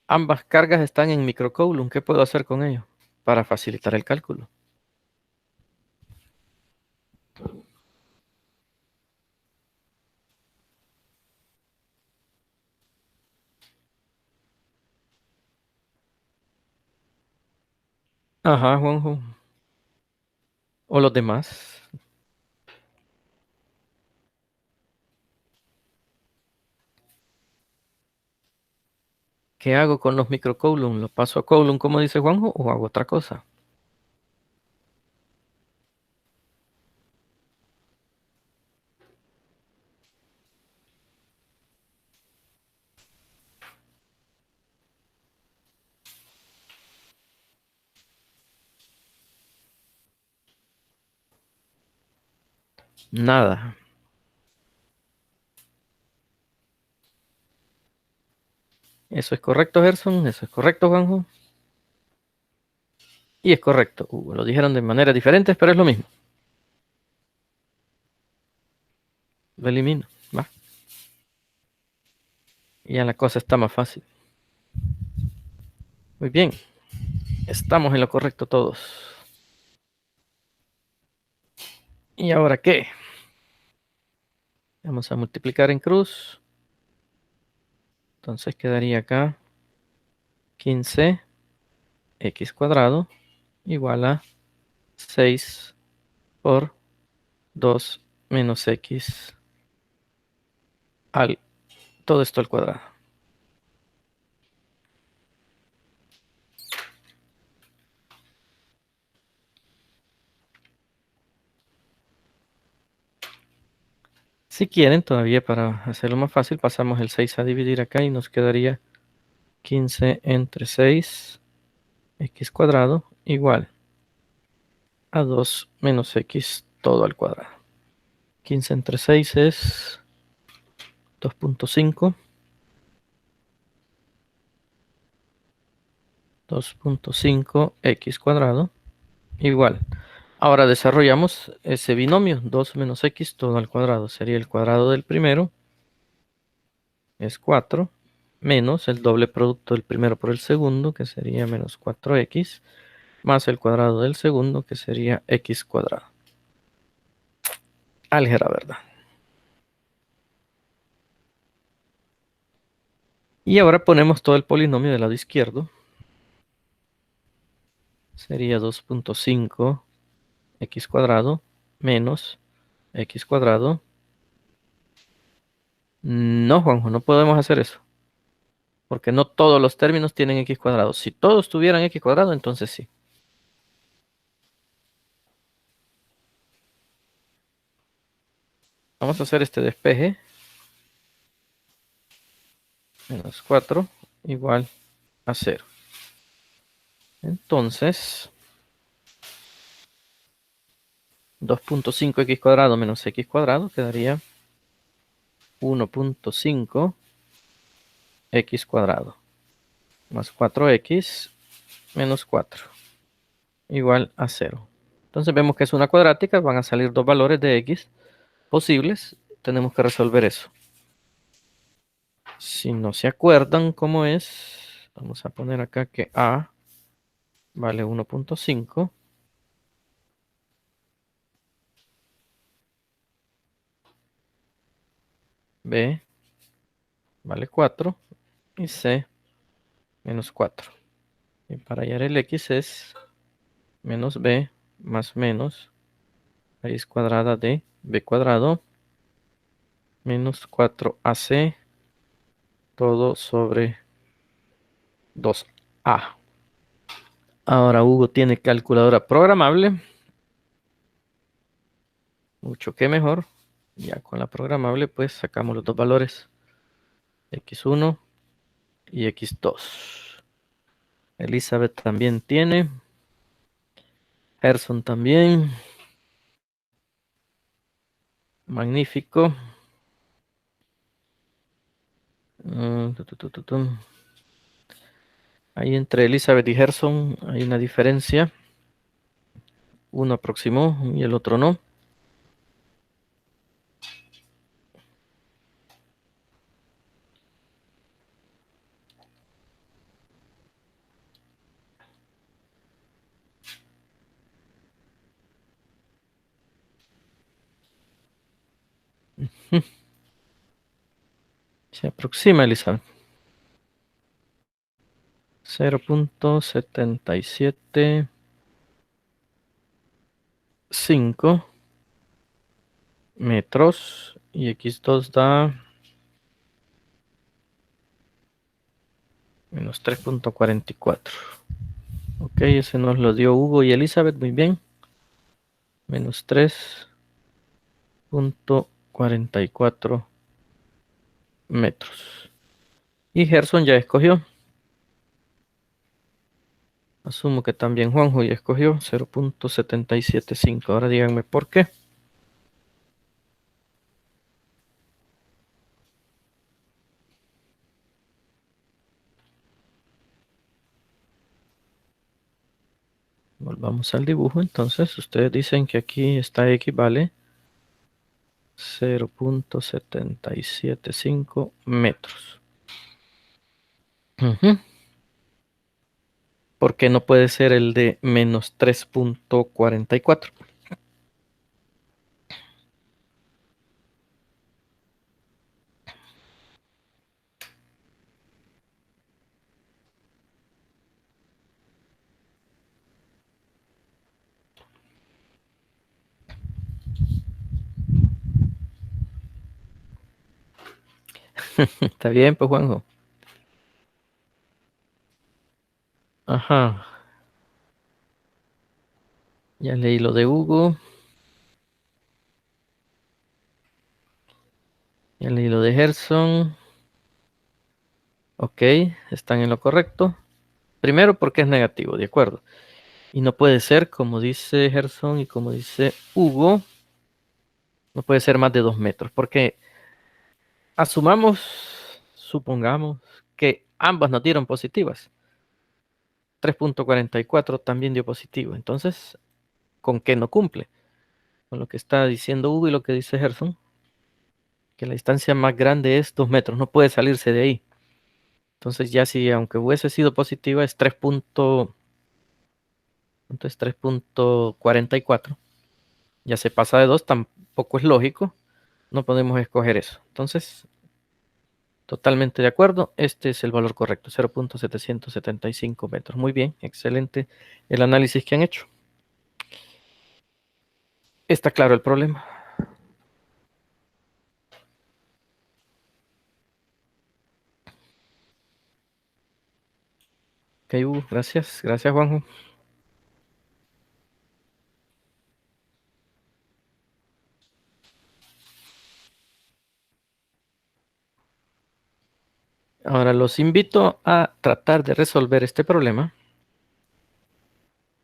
A: Ambas cargas están en microcoulomb. ¿Qué puedo hacer con ello? Para facilitar el cálculo. Ajá, Juanjo. O los demás. ¿Qué hago con los microcoulomb? ¿Lo paso a coulomb como dice Juanjo o hago otra cosa? Nada. Eso es correcto, Gerson. Eso es correcto, Juanjo. Y es correcto. Lo dijeron de maneras diferentes, pero es lo mismo. Lo elimino. Va. Y ya la cosa está más fácil. Muy bien. Estamos en lo correcto todos. ¿Y ahora qué? Vamos a multiplicar en cruz. Entonces quedaría acá 15x cuadrado igual a 6 por 2 menos x al todo esto al cuadrado. Si quieren, todavía para hacerlo más fácil, pasamos el 6 a dividir acá y nos quedaría 15 entre 6 x cuadrado igual a 2 menos x todo al cuadrado. 15 entre 6 es 2.5. 2.5x cuadrado igual. Ahora desarrollamos ese binomio, 2 menos x todo al cuadrado. Sería el cuadrado del primero, es 4, menos el doble producto del primero por el segundo, que sería menos 4x, más el cuadrado del segundo, que sería x cuadrado. Álgebra, ¿verdad? Y ahora ponemos todo el polinomio del lado izquierdo. Sería 2.5 x cuadrado menos x cuadrado. No, Juanjo, no podemos hacer eso. Porque no todos los términos tienen x cuadrado. Si todos tuvieran x cuadrado, entonces sí. Vamos a hacer este despeje. Menos 4 igual a 0. Entonces, 2.5x cuadrado menos x cuadrado quedaría 1.5 x cuadrado más 4x menos 4 igual a 0. Entonces vemos que es una cuadrática, van a salir dos valores de x posibles. Tenemos que resolver eso. Si no se acuerdan cómo es, vamos a poner acá que a vale 1.5. B vale 4 y C menos 4. Y para hallar el X es menos B más menos raíz cuadrada de B cuadrado menos 4AC todo sobre 2A. Ahora Hugo tiene calculadora programable. Mucho que mejor. Ya con la programable pues sacamos los dos valores X1 y X2. Elizabeth también tiene. Gerson también. Magnífico. Ahí entre Elizabeth y Gerson hay una diferencia. Uno aproximó y el otro no. Se aproxima Elizabeth. 0.775 metros y X2 da menos 3.44. Ok, ese nos lo dio Hugo y Elizabeth, muy bien. Menos 3.44 metros. Y Gerson ya escogió. Asumo que también Juanjo ya escogió 0.775. Ahora díganme por qué. Vamos al dibujo. Entonces, ustedes dicen que aquí esta X vale 0.775 metros. Ujú. ¿Por qué no puede ser el de menos 3.44? Está bien, pues Juanjo. Ajá. Ya leí lo de Hugo. Ya leí lo de Gerson. Ok, están en lo correcto. Primero porque es negativo, de acuerdo. Y no puede ser, como dice Gerson y como dice Hugo, no puede ser más de 2 metros. Porque supongamos que ambas nos dieron positivas. 3.44 también dio positivo. Entonces, ¿con qué no cumple? Con lo que está diciendo Hugo y lo que dice Gerson, que la distancia más grande es 2 metros, no puede salirse de ahí. Entonces ya si aunque hubiese sido positiva es 3.44, ya se pasa de 2, tampoco es lógico, no podemos escoger eso. Entonces, totalmente de acuerdo, este es el valor correcto, 0.775 metros. Muy bien, excelente el análisis que han hecho. Está claro el problema. Ok, gracias, gracias Juanjo. Ahora los invito a tratar de resolver este problema.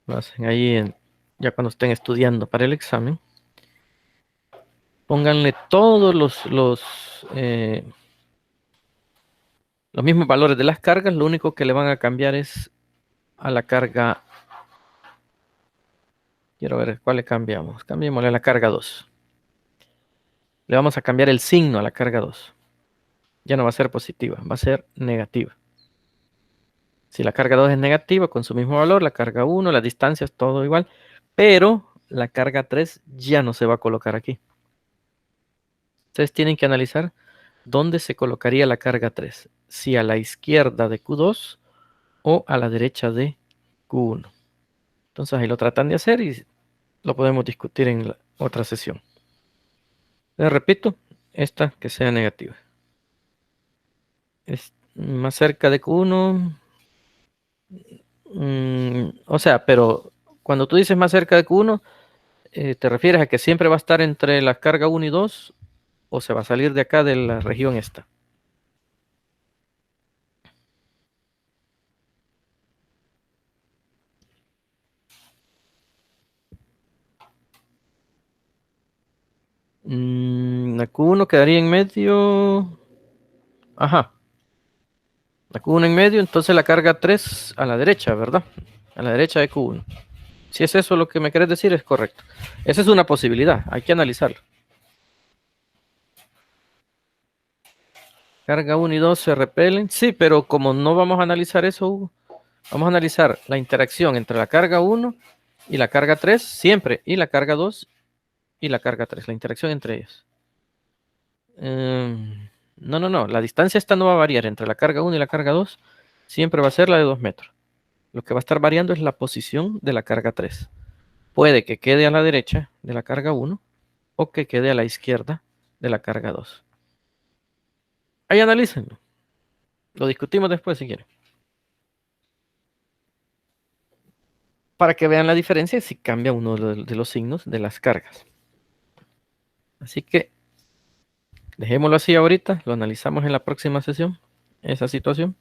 A: Lo hacen ahí ya cuando estén estudiando para el examen. Pónganle todos los mismos valores de las cargas. Lo único que le van a cambiar es a la carga. Quiero ver cuál le cambiamos. Cambiémosle a la carga 2. Le vamos a cambiar el signo a la carga 2. Ya no va a ser positiva, va a ser negativa. Si la carga 2 es negativa, con su mismo valor, la carga 1, las distancias, todo igual. Pero la carga 3 ya no se va a colocar aquí. Ustedes tienen que analizar dónde se colocaría la carga 3. Si a la izquierda de Q2 o a la derecha de Q1. Entonces ahí lo tratan de hacer y lo podemos discutir en la otra sesión. Les repito, esta que sea negativa. Es más cerca de Q1. O sea, pero cuando tú dices más cerca de Q1, ¿te refieres a que siempre va a estar entre la carga 1 y 2 o se va a salir de acá de la región esta? La Q1 quedaría en medio. Ajá. La Q1 en medio, entonces la carga 3 a la derecha, ¿verdad? A la derecha de Q1. Si es eso lo que me querés decir, es correcto. Esa es una posibilidad, hay que analizarlo. Carga 1 y 2 se repelen. Sí, pero como no vamos a analizar eso, Hugo, vamos a analizar la interacción entre la carga 1 y la carga 3 siempre, y la carga 2 y la carga 3, la interacción entre ellas. No. La distancia esta no va a variar entre la carga 1 y la carga 2. Siempre va a ser la de 2 metros. Lo que va a estar variando es la posición de la carga 3. Puede que quede a la derecha de la carga 1 o que quede a la izquierda de la carga 2. Ahí analícenlo. Lo discutimos después si quieren. Para que vean la diferencia si cambia uno de los signos de las cargas. Así que dejémoslo así ahorita. Lo analizamos en la próxima sesión. Esa situación.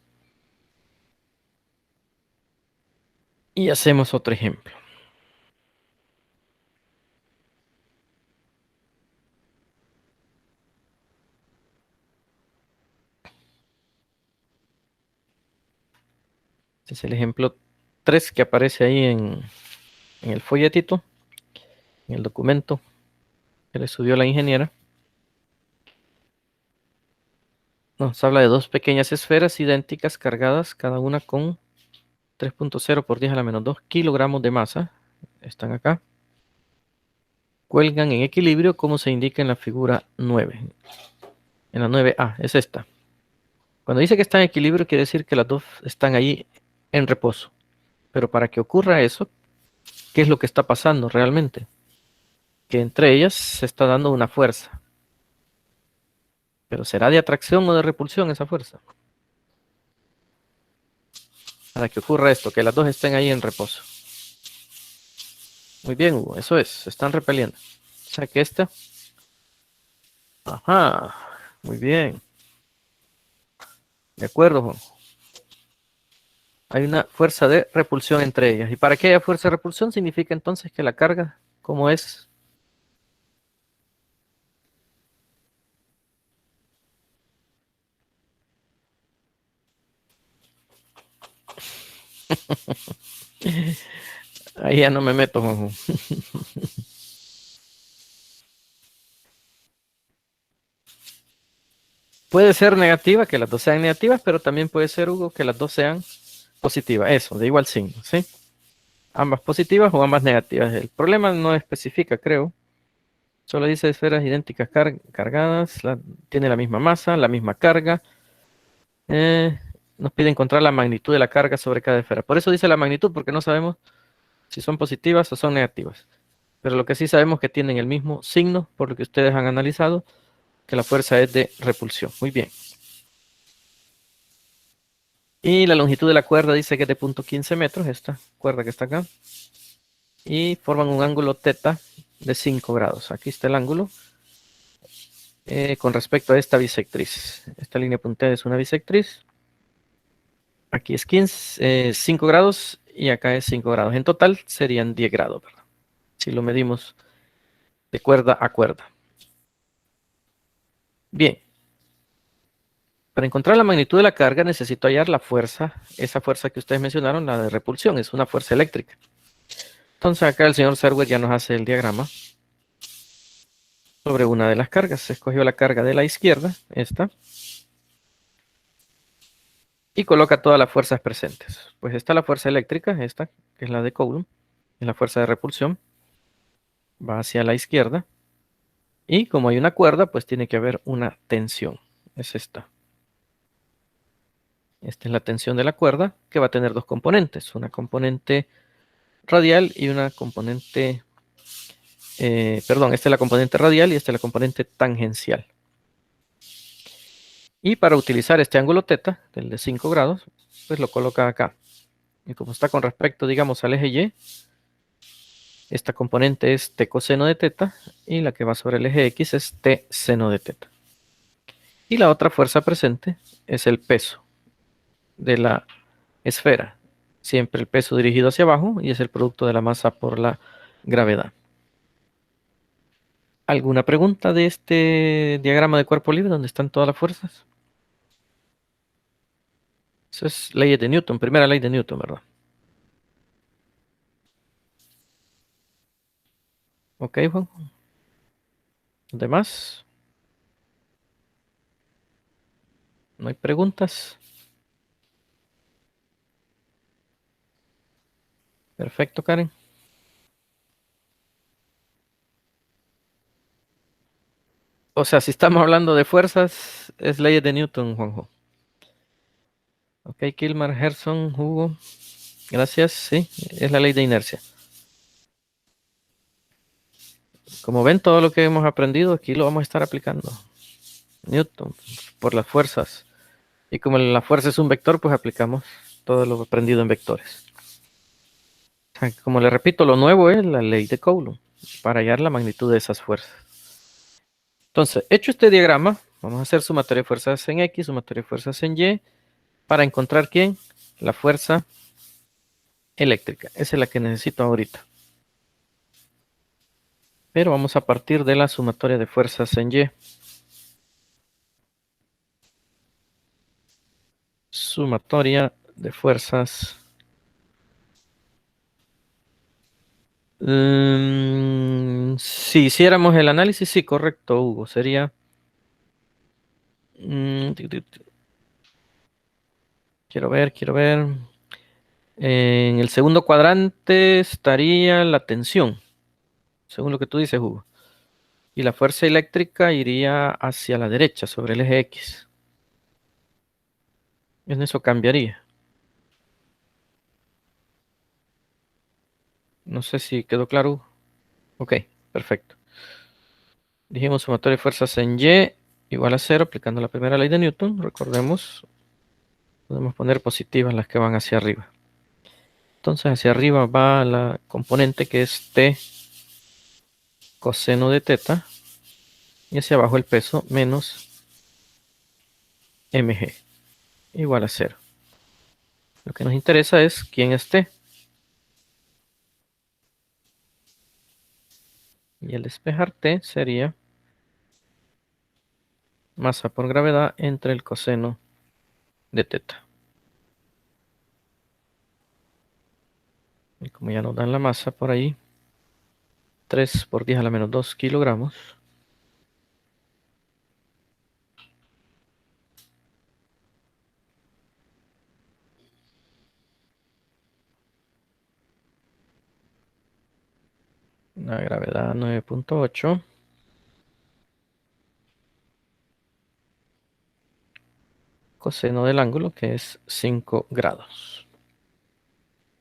A: Y hacemos otro ejemplo. Este es el ejemplo 3 que aparece ahí en en el folletito, en el documento que le subió la ingeniera, nos habla de dos pequeñas esferas idénticas cargadas, cada una con 3.0 por 10 a la menos 2 kilogramos de masa. Están acá. Cuelgan en equilibrio como se indica en la figura 9. En la 9A, es esta. Cuando dice que está en equilibrio, quiere decir que las dos están ahí en reposo. Pero para que ocurra eso, ¿qué es lo que está pasando realmente? Que entre ellas se está dando una fuerza. Pero ¿será de atracción o de repulsión esa fuerza? Para que ocurra esto, que las dos estén ahí en reposo. Muy bien, Hugo, eso es, se están repeliendo. O sea que esta... Ajá, muy bien. De acuerdo, Juan. Hay una fuerza de repulsión entre ellas. ¿Y para que haya fuerza de repulsión significa entonces que la carga, como es? Ahí ya no me meto, Juanjo. Puede ser negativa, que las dos sean negativas, pero también puede ser, Hugo, que las dos sean positivas. Eso, de igual signo, ¿sí? Ambas positivas o ambas negativas. El problema no especifica, creo. Solo dice esferas idénticas cargadas, tiene la misma masa, la misma carga. Nos pide encontrar la magnitud de la carga sobre cada esfera. Por eso dice la magnitud, porque no sabemos si son positivas o son negativas. Pero lo que sí sabemos es que tienen el mismo signo, por lo que ustedes han analizado, que la fuerza es de repulsión. Muy bien. Y la longitud de la cuerda dice que es de 0.15 metros, esta cuerda que está acá. Y forman un ángulo teta de 5 grados. Aquí está el ángulo con respecto a esta bisectriz. Esta línea punteada es una bisectriz. Aquí es 5 grados y acá es 5 grados. En total serían 10 grados, ¿verdad? Si lo medimos de cuerda a cuerda. Bien. Para encontrar la magnitud de la carga necesito hallar la fuerza, esa fuerza que ustedes mencionaron, la de repulsión, es una fuerza eléctrica. Entonces acá el señor Serwer ya nos hace el diagrama sobre una de las cargas. Se escogió la carga de la izquierda, esta, y coloca todas las fuerzas presentes. Pues está la fuerza eléctrica, esta, que es la de Coulomb, es la fuerza de repulsión, va hacia la izquierda, y como hay una cuerda, pues tiene que haber una tensión, es esta. Esta es la tensión de la cuerda, que va a tener dos componentes, una componente radial y una componente, esta es la componente radial y esta es la componente tangencial. Y para utilizar este ángulo teta, el de 5 grados, pues lo coloca acá. Y como está con respecto, digamos, al eje Y, esta componente es t coseno de teta y la que va sobre el eje X es t seno de teta. Y la otra fuerza presente es el peso de la esfera. Siempre el peso dirigido hacia abajo y es el producto de la masa por la gravedad. ¿Alguna pregunta de este diagrama de cuerpo libre donde están todas las fuerzas? Eso es ley de Newton, primera ley de Newton, ¿verdad? Ok, Juan. ¿Demás? ¿No hay preguntas? Perfecto, Karen. O sea, si estamos hablando de fuerzas, es ley de Newton, Juanjo. Ok, Kilmar, Gerson, Hugo. Gracias, sí, es la ley de inercia. Como ven, todo lo que hemos aprendido aquí lo vamos a estar aplicando. Newton, por las fuerzas. Y como la fuerza es un vector, pues aplicamos todo lo aprendido en vectores. O sea, como le repito, lo nuevo es la ley de Coulomb, para hallar la magnitud de esas fuerzas. Entonces, hecho este diagrama, vamos a hacer sumatoria de fuerzas en X, sumatoria de fuerzas en Y, para encontrar ¿quién? La fuerza eléctrica. Esa es la que necesito ahorita. Pero vamos a partir de la sumatoria de fuerzas en Y. Sumatoria de fuerzas Si hiciéramos el análisis, sí, correcto, Hugo. Sería... quiero ver, quiero ver. En el segundo cuadrante estaría la tensión, según lo que tú dices, Hugo. Y la fuerza eléctrica iría hacia la derecha, sobre el eje X. En eso cambiaría. No sé si quedó claro, Hugo. Ok, perfecto. Dijimos sumatoria de fuerzas en Y igual a 0, aplicando la primera ley de Newton. Recordemos, podemos poner positivas las que van hacia arriba. Entonces hacia arriba va la componente que es T coseno de teta. Y hacia abajo el peso menos mg igual a 0. Lo que nos interesa es quién es T. Y el despejar T sería masa por gravedad entre el coseno de teta. Y como ya nos dan la masa por ahí, 3 por 10 a la menos 2 kilogramos. La gravedad 9.8. Coseno del ángulo que es 5 grados.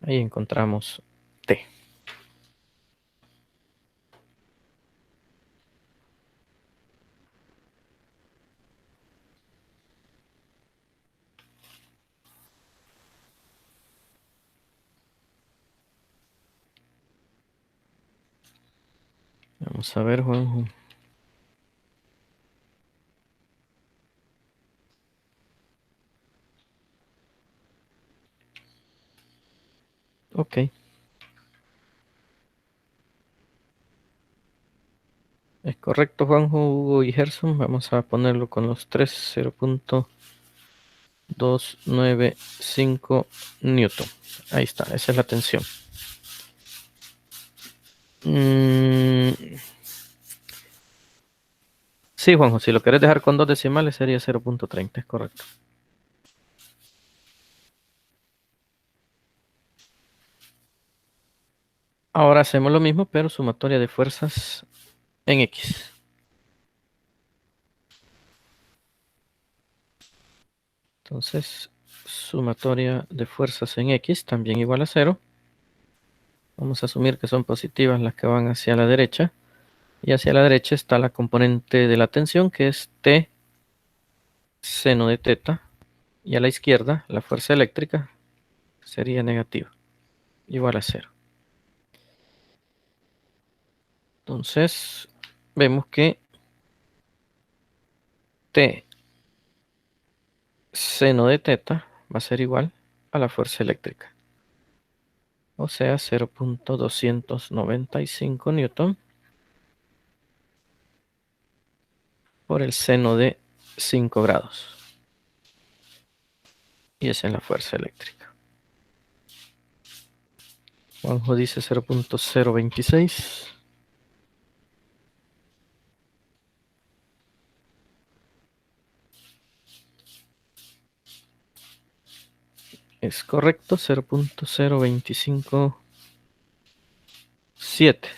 A: Ahí encontramos T. Vamos a ver, Juanjo. Ok. Es correcto, Juanjo, Hugo y Gerson. Vamos a ponerlo con los 3, 0.295 Newton. Ahí está, esa es la tensión. Sí, Juanjo, si lo querés dejar con 2 decimales sería 0.30, es correcto. Ahora hacemos lo mismo, pero sumatoria de fuerzas en X. Entonces, sumatoria de fuerzas en X también igual a 0. Vamos a asumir que son positivas las que van hacia la derecha. Y hacia la derecha está la componente de la tensión, que es T seno de teta. Y a la izquierda, la fuerza eléctrica sería negativa, igual a 0. Entonces, vemos que T seno de teta va a ser igual a la fuerza eléctrica. O sea, 0.295 newton por el seno de 5 grados. Y esa es la fuerza eléctrica. Juanjo dice 0.026. Es correcto, 0.0257.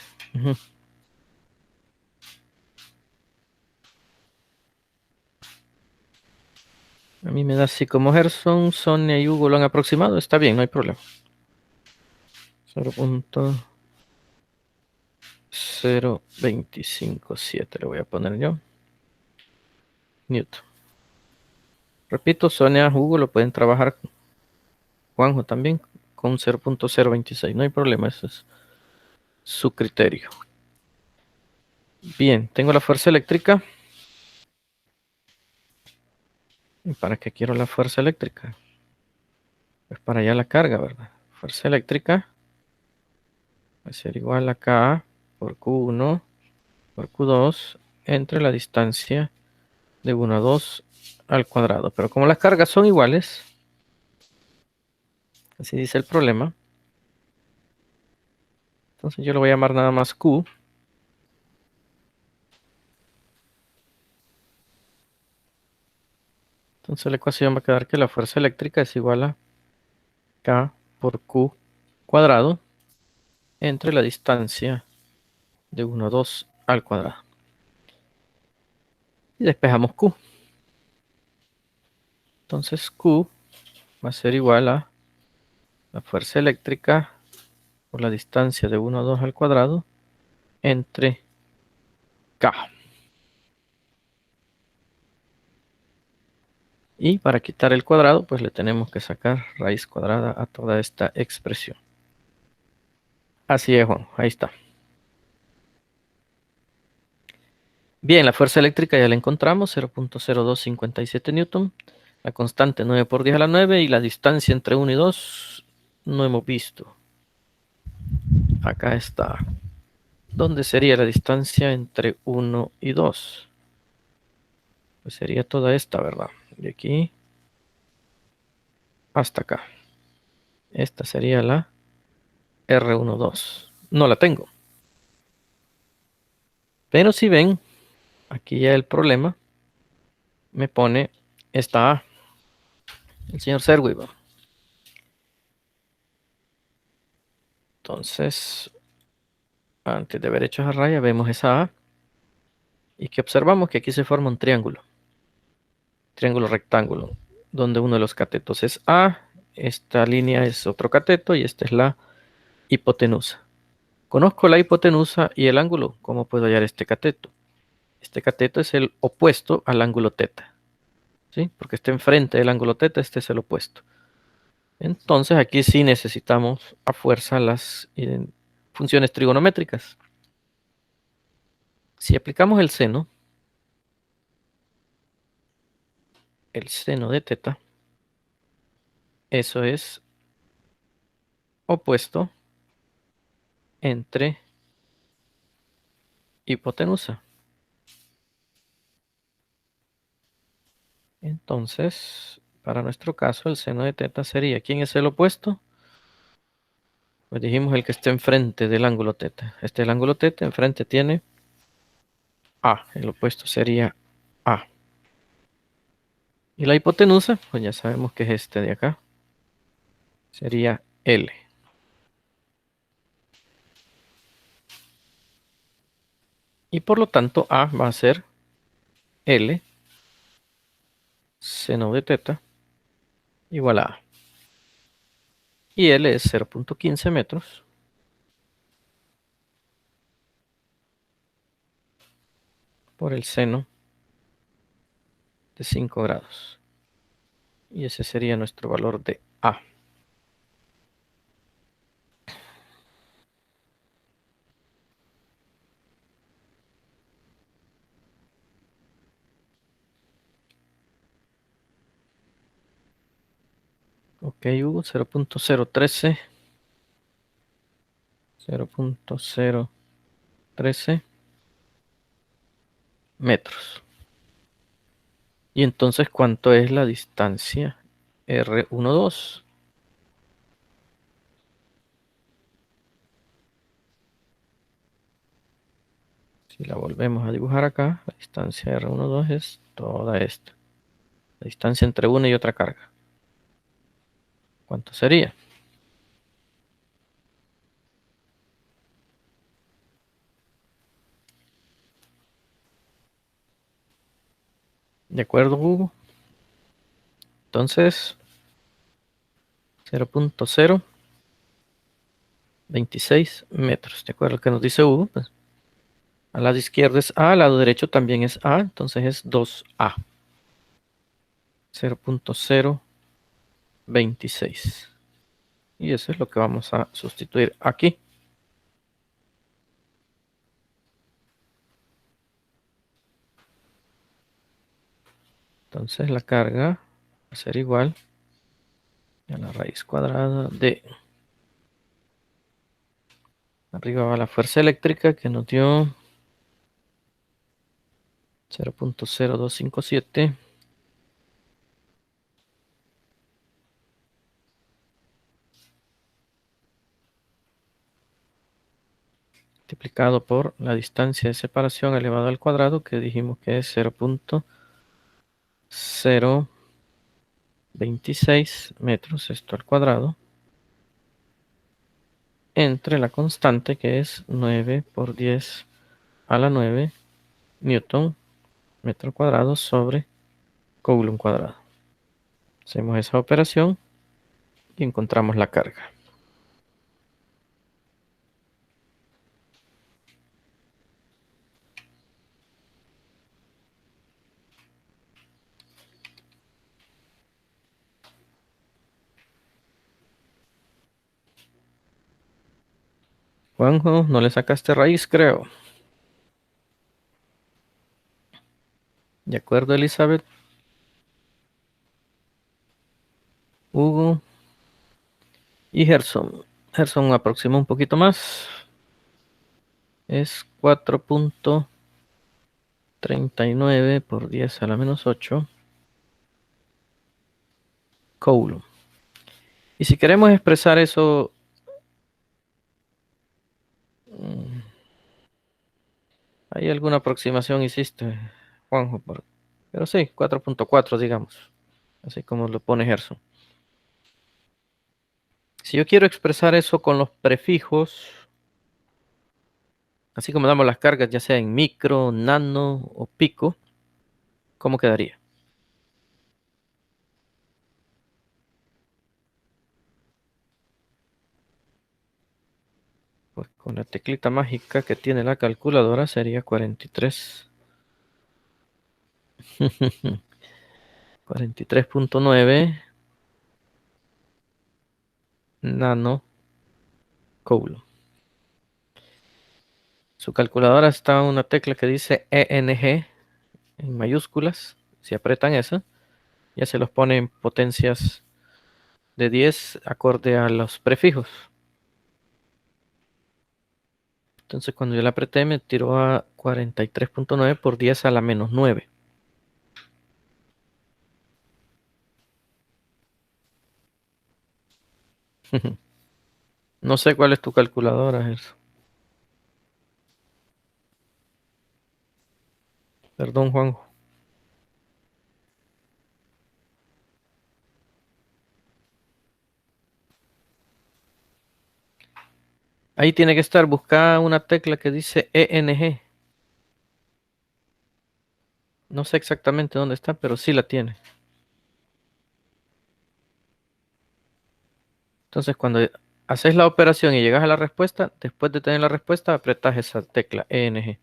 A: A mí me da así como Gerson, Sonia y Hugo lo han aproximado. Está bien, no hay problema. 0.0257 le voy a poner yo. Newton. Repito, Sonia, Hugo lo pueden trabajar. Juanjo también con 0.026. No hay problema, eso es su criterio. Bien, tengo la fuerza eléctrica. ¿Y para qué quiero la fuerza eléctrica? Pues para allá la carga, ¿verdad? Fuerza eléctrica va a ser igual a K por Q1 por Q2 entre la distancia de 1 a 2 al cuadrado. Pero como las cargas son iguales, así dice el problema, Entonces yo lo voy a llamar nada más Q. Entonces la ecuación va a quedar que la fuerza eléctrica es igual a K por Q cuadrado entre la distancia de 1, 2 al cuadrado. Y despejamos Q. Entonces Q va a ser igual a la fuerza eléctrica por la distancia de 1, 2 al cuadrado entre K. Y para quitar el cuadrado, pues le tenemos que sacar raíz cuadrada a toda esta expresión. Así es, Juan. Ahí está. Bien, la fuerza eléctrica ya la encontramos, 0.0257 newton. La constante 9 por 10 a la 9 y la distancia entre 1 y 2 no hemos visto. Acá está. ¿Dónde sería la distancia entre 1 y 2? Pues sería toda esta, ¿verdad? De aquí hasta acá. Esta sería la R12. No la tengo. Pero si ven, aquí ya el problema me pone esta A. El señor Serwi. Entonces, antes de haber hecho esa raya, vemos esa A. Y que observamos que aquí se forma un triángulo. Triángulo rectángulo. Donde uno de los catetos es A. Esta línea es otro cateto y esta es la hipotenusa. Conozco la hipotenusa y el ángulo. ¿Cómo puedo hallar este cateto? Este cateto es el opuesto al ángulo teta. ¿Sí? Porque está enfrente del ángulo teta, este es el opuesto. Entonces aquí sí necesitamos a fuerza las funciones trigonométricas. Si aplicamos el seno de teta, eso es opuesto entre hipotenusa. Entonces, para nuestro caso, el seno de teta sería, ¿quién es el opuesto? Pues dijimos el que está enfrente del ángulo teta. Este es el ángulo teta, enfrente tiene A, el opuesto sería A. Y la hipotenusa, pues ya sabemos que es este de acá, sería L. Y por lo tanto A va a ser L seno de teta igual a A. Y L es 0.15 metros por el seno de 5 grados. Y ese sería nuestro valor de A. Ok, Hugo, 0.013 metros. Y entonces, ¿cuánto es la distancia R12? Si la volvemos a dibujar acá, la distancia R12 es toda esta. La distancia entre una y otra carga. ¿Cuánto sería? ¿De acuerdo, Hugo? Entonces, 0.026 metros. ¿De acuerdo? Lo que nos dice Hugo, pues, al lado izquierdo es A, al lado derecho también es A, entonces es 2A. 0.026. Y eso es lo que vamos a sustituir aquí. Entonces la carga va a ser igual a la raíz cuadrada de... Arriba va la fuerza eléctrica que nos dio 0.0257. multiplicado por la distancia de separación elevado al cuadrado, que dijimos que es 0.026 metros, esto al cuadrado, entre la constante, que es 9 por 10 a la 9 newton metro cuadrado sobre coulomb cuadrado. Hacemos esa operación y encontramos la carga. Juanjo, no le sacaste raíz, creo. De acuerdo, Elizabeth. Hugo y Gerson. Gerson aproxima un poquito más. Es 4.39 por 10 a la menos 8 coulomb. Y si queremos expresar eso, ¿hay alguna aproximación hiciste, Juanjo? Pero sí, 4.4 digamos, así como lo pone Gerson. Si yo quiero expresar eso con los prefijos, así como damos las cargas, ya sea en micro, nano o pico, ¿cómo quedaría? Pues con la teclita mágica que tiene la calculadora sería 43. 43.9 nano coulomb. Su calculadora está una tecla que dice ENG en mayúsculas. Si apretan esa, ya se los pone en potencias de 10 acorde a los prefijos. Entonces cuando yo la apreté me tiró a 43.9 por 10 a la menos 9. No sé cuál es tu calculadora, Gerson. Perdón, Juanjo. Ahí tiene que estar, busca una tecla que dice ENG. No sé exactamente dónde está, pero sí la tiene. Entonces, cuando haces la operación y llegas a la respuesta, después de tener la respuesta, apretas esa tecla ENG.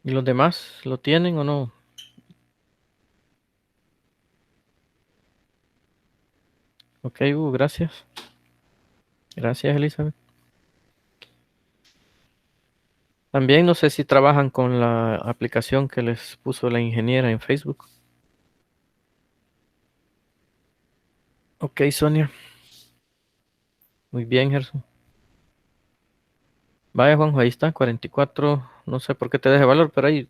A: ¿Y los demás lo tienen o no? Ok, gracias. Gracias, Elizabeth. También no sé si trabajan con la aplicación que les puso la ingeniera en Facebook. Ok, Sonia. Muy bien, Gerson. Vaya, Juanjo, ahí está, 44. No sé por qué te deje valor, pero ahí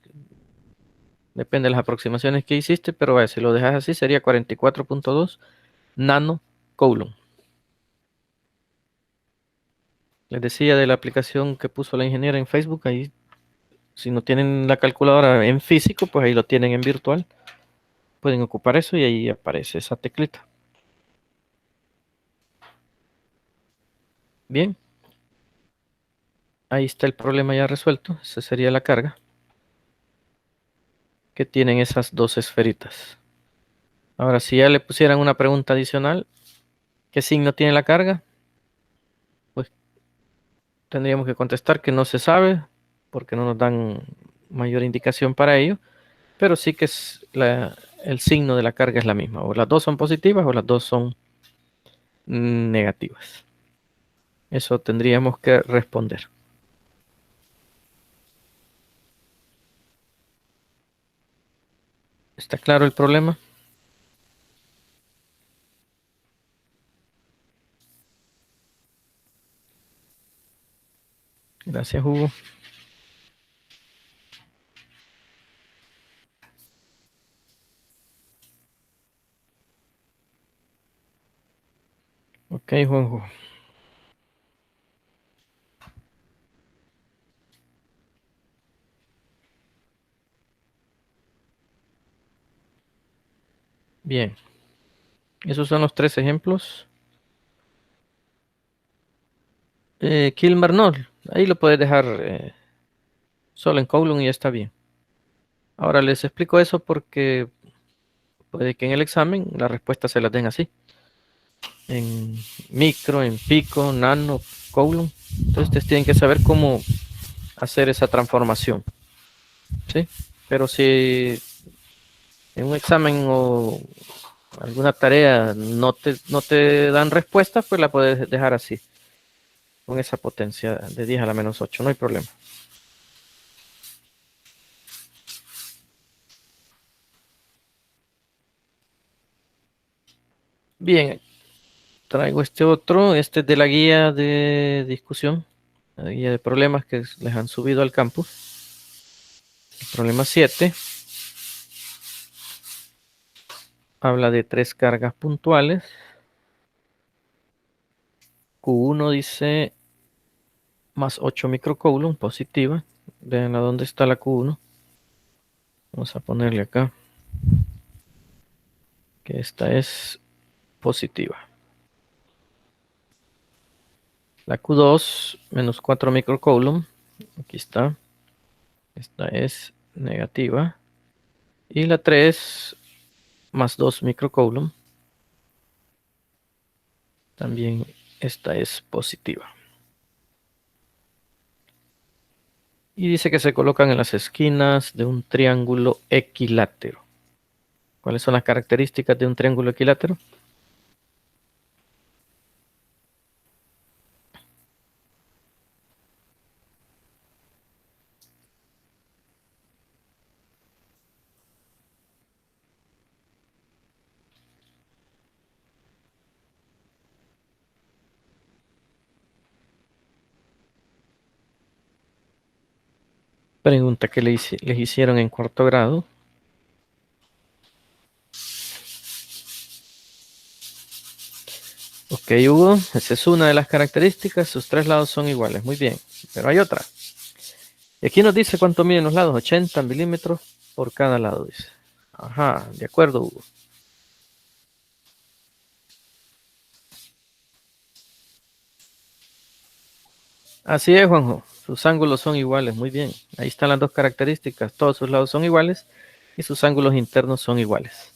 A: depende de las aproximaciones que hiciste, pero vaya, si lo dejas así sería 44.2 nano coulomb. Les decía de la aplicación que puso la ingeniera en Facebook, ahí si no tienen la calculadora en físico, pues ahí lo tienen en virtual. Pueden ocupar eso y ahí aparece esa teclita. Bien, ahí está el problema ya resuelto. Esa sería la carga que tienen esas dos esferitas. Ahora, si ya le pusieran una pregunta adicional, ¿qué signo tiene la carga? Pues tendríamos que contestar que no se sabe, porque no nos dan mayor indicación para ello, pero sí que es el signo de la carga es la misma. O las dos son positivas o las dos son negativas. Eso tendríamos que responder. ¿Está claro el problema? Gracias, Hugo. Ok, Juanjo. Bien. Esos son los 3 ejemplos. Kilmar no. Ahí lo puedes dejar solo en column y ya está bien. Ahora les explico eso porque puede que en el examen la respuesta se las den así. En micro, en pico, nano, column. Entonces ustedes tienen que saber cómo hacer esa transformación. ¿Sí? Pero si en un examen o alguna tarea no te dan respuesta, pues la puedes dejar así, con esa potencia de 10 a la menos 8, no hay problema. Bien, traigo este otro, este es de la guía de discusión, la guía de problemas que les han subido al campus. El problema 7 habla de 3 cargas puntuales. Q1 dice más 8 microcoulomb positiva. Vean a dónde está la Q1. Vamos a ponerle acá que esta es positiva. La Q2 menos 4 microcoulomb. Aquí está. Esta es negativa. Y la 3 más 2 microcoulomb. También esta es positiva. Y dice que se colocan en las esquinas de un triángulo equilátero. ¿Cuáles son las características de un triángulo equilátero? Pregunta que les hicieron en cuarto grado. Ok, Hugo, esa es una de las características. Sus 3 lados son iguales. Muy bien, pero hay otra. Y aquí nos dice cuánto miden los lados. 80 milímetros por cada lado, dice. Ajá, de acuerdo, Hugo. Así es, Juanjo. Sus ángulos son iguales. Muy bien. Ahí están las 2 características. Todos sus lados son iguales y sus ángulos internos son iguales.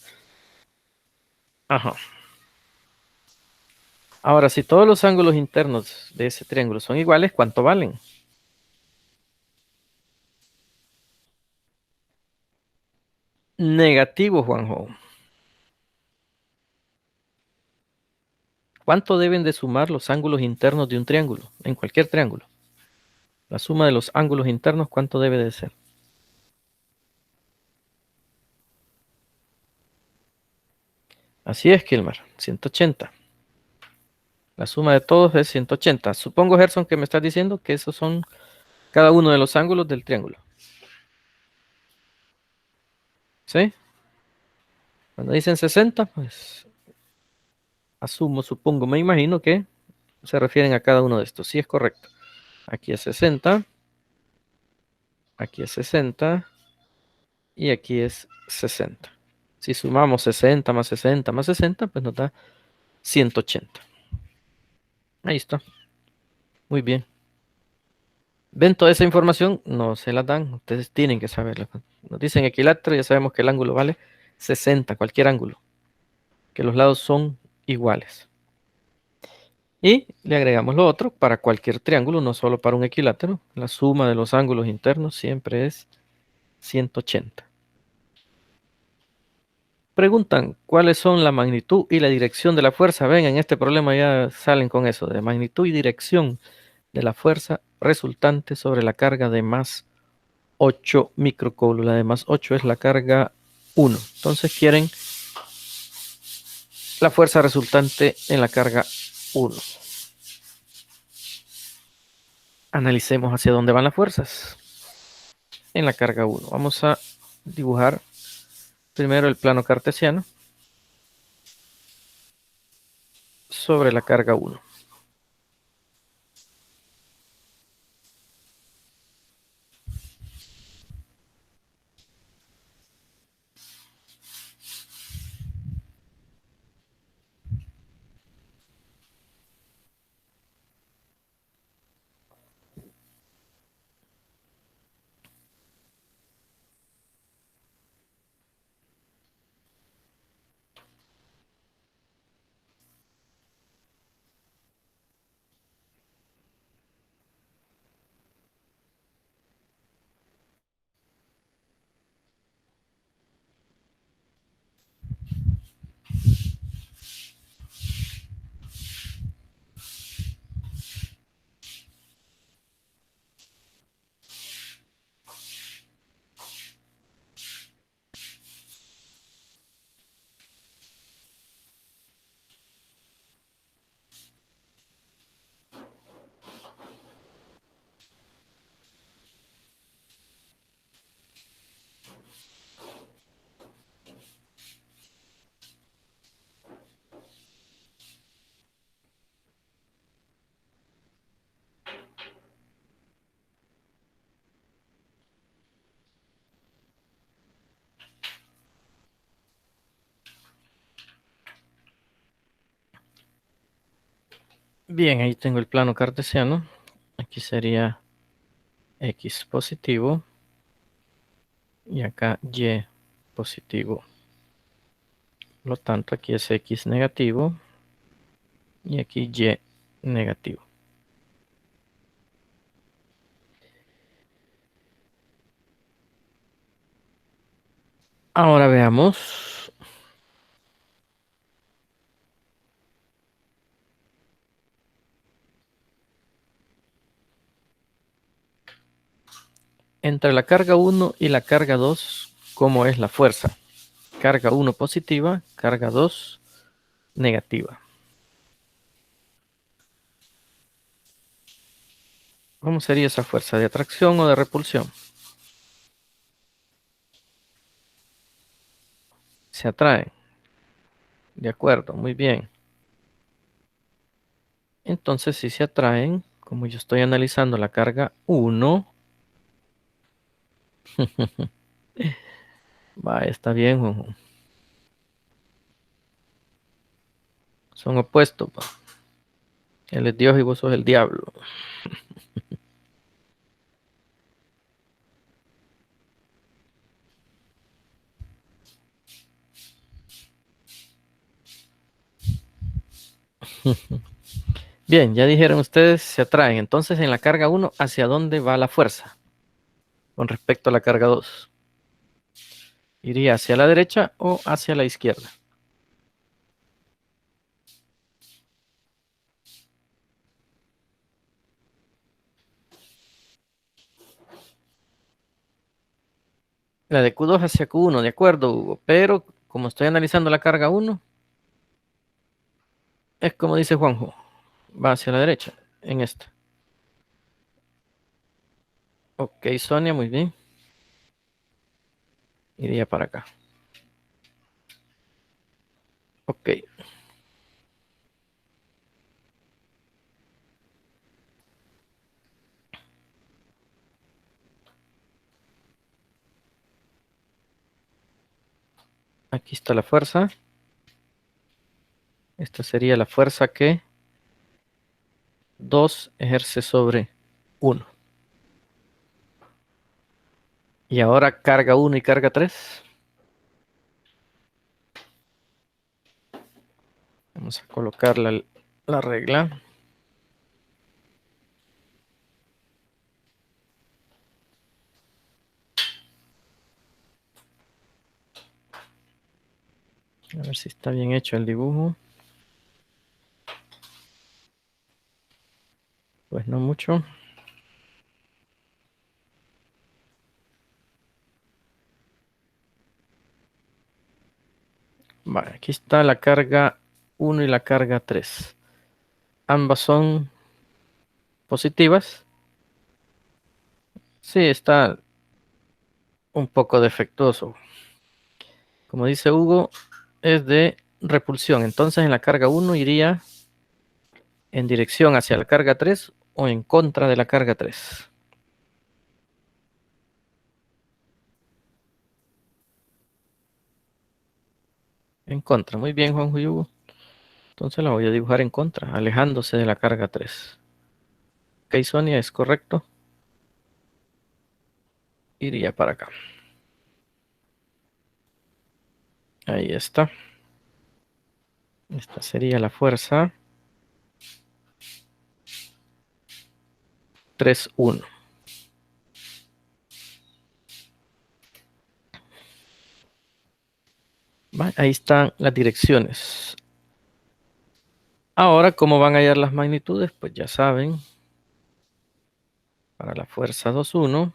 A: Ajá. Ahora, si todos los ángulos internos de ese triángulo son iguales, ¿cuánto valen? Negativo, Juanjo. ¿Cuánto deben de sumar los ángulos internos de un triángulo? En cualquier triángulo. La suma de los ángulos internos, ¿cuánto debe de ser? Así es, Kilmar. 180. La suma de todos es 180. Supongo, Gerson, que me estás diciendo que esos son cada uno de los ángulos del triángulo. ¿Sí? Cuando dicen 60, pues asumo, supongo, me imagino que se refieren a cada uno de estos. Sí, es correcto. Aquí es 60. Aquí es 60. Y aquí es 60. Si sumamos 60 más 60 más 60, pues nos da 180. Ahí está. Muy bien. ¿Ven toda esa información? No se la dan. Ustedes tienen que saberla. Nos dicen equilátero, ya sabemos que el ángulo vale 60, cualquier ángulo. Que los lados son iguales. Y le agregamos lo otro para cualquier triángulo, no solo para un equilátero. La suma de los ángulos internos siempre es 180. Preguntan cuáles son la magnitud y la dirección de la fuerza. Ven, en este problema ya salen con eso, de magnitud y dirección de la fuerza resultante sobre la carga de más 8 microcoulomb. La de más 8 es la carga 1. Entonces quieren la fuerza resultante en la carga 1. Analicemos hacia dónde van las fuerzas. En la carga 1. Vamos a dibujar primero el plano cartesiano sobre la carga 1. Bien, ahí tengo el plano cartesiano. Aquí sería X positivo y acá Y positivo. Por lo tanto, aquí es X negativo y aquí Y negativo. Ahora veamos. Entre la carga 1 y la carga 2, ¿cómo es la fuerza? Carga 1 positiva, carga 2 negativa. ¿Cómo sería esa fuerza? ¿De atracción o de repulsión? Se atraen. De acuerdo, muy bien. Entonces, si se atraen, como yo estoy analizando la carga 1, va, está bien, Juanjo. Son opuestos, pa. Él es Dios y vos sos el diablo. Bien, ya dijeron ustedes, se atraen. Entonces, en la carga 1, ¿hacia dónde va la fuerza? Con respecto a la carga 2. ¿Iría hacia la derecha o hacia la izquierda? La de Q2 hacia Q1, de acuerdo, Hugo. Pero como estoy analizando la carga 1, es como dice Juanjo. Va hacia la derecha, en esta. Ok, Sonia, muy bien. Iría para acá. Ok. Aquí está la fuerza. Esta sería la fuerza que 2 ejerce sobre 1. Y ahora carga 1 y carga 3. Vamos a colocar la regla. A ver si está bien hecho el dibujo. Pues no mucho. Vale, aquí está la carga 1 y la carga 3. Ambas son positivas. Sí, está un poco defectuoso. Como dice Hugo, es de repulsión. Entonces en la carga 1 iría en dirección hacia la carga 3 o en contra de la carga 3. En contra. Muy bien, Juanjo y Hugo. Entonces la voy a dibujar en contra, alejándose de la carga 3. Ok, Sonia, es correcto. Iría para acá. Ahí está. Esta sería la fuerza 3-1. Ahí están las direcciones. Ahora, ¿cómo van a hallar las magnitudes? Pues ya saben. Para la fuerza 2-1.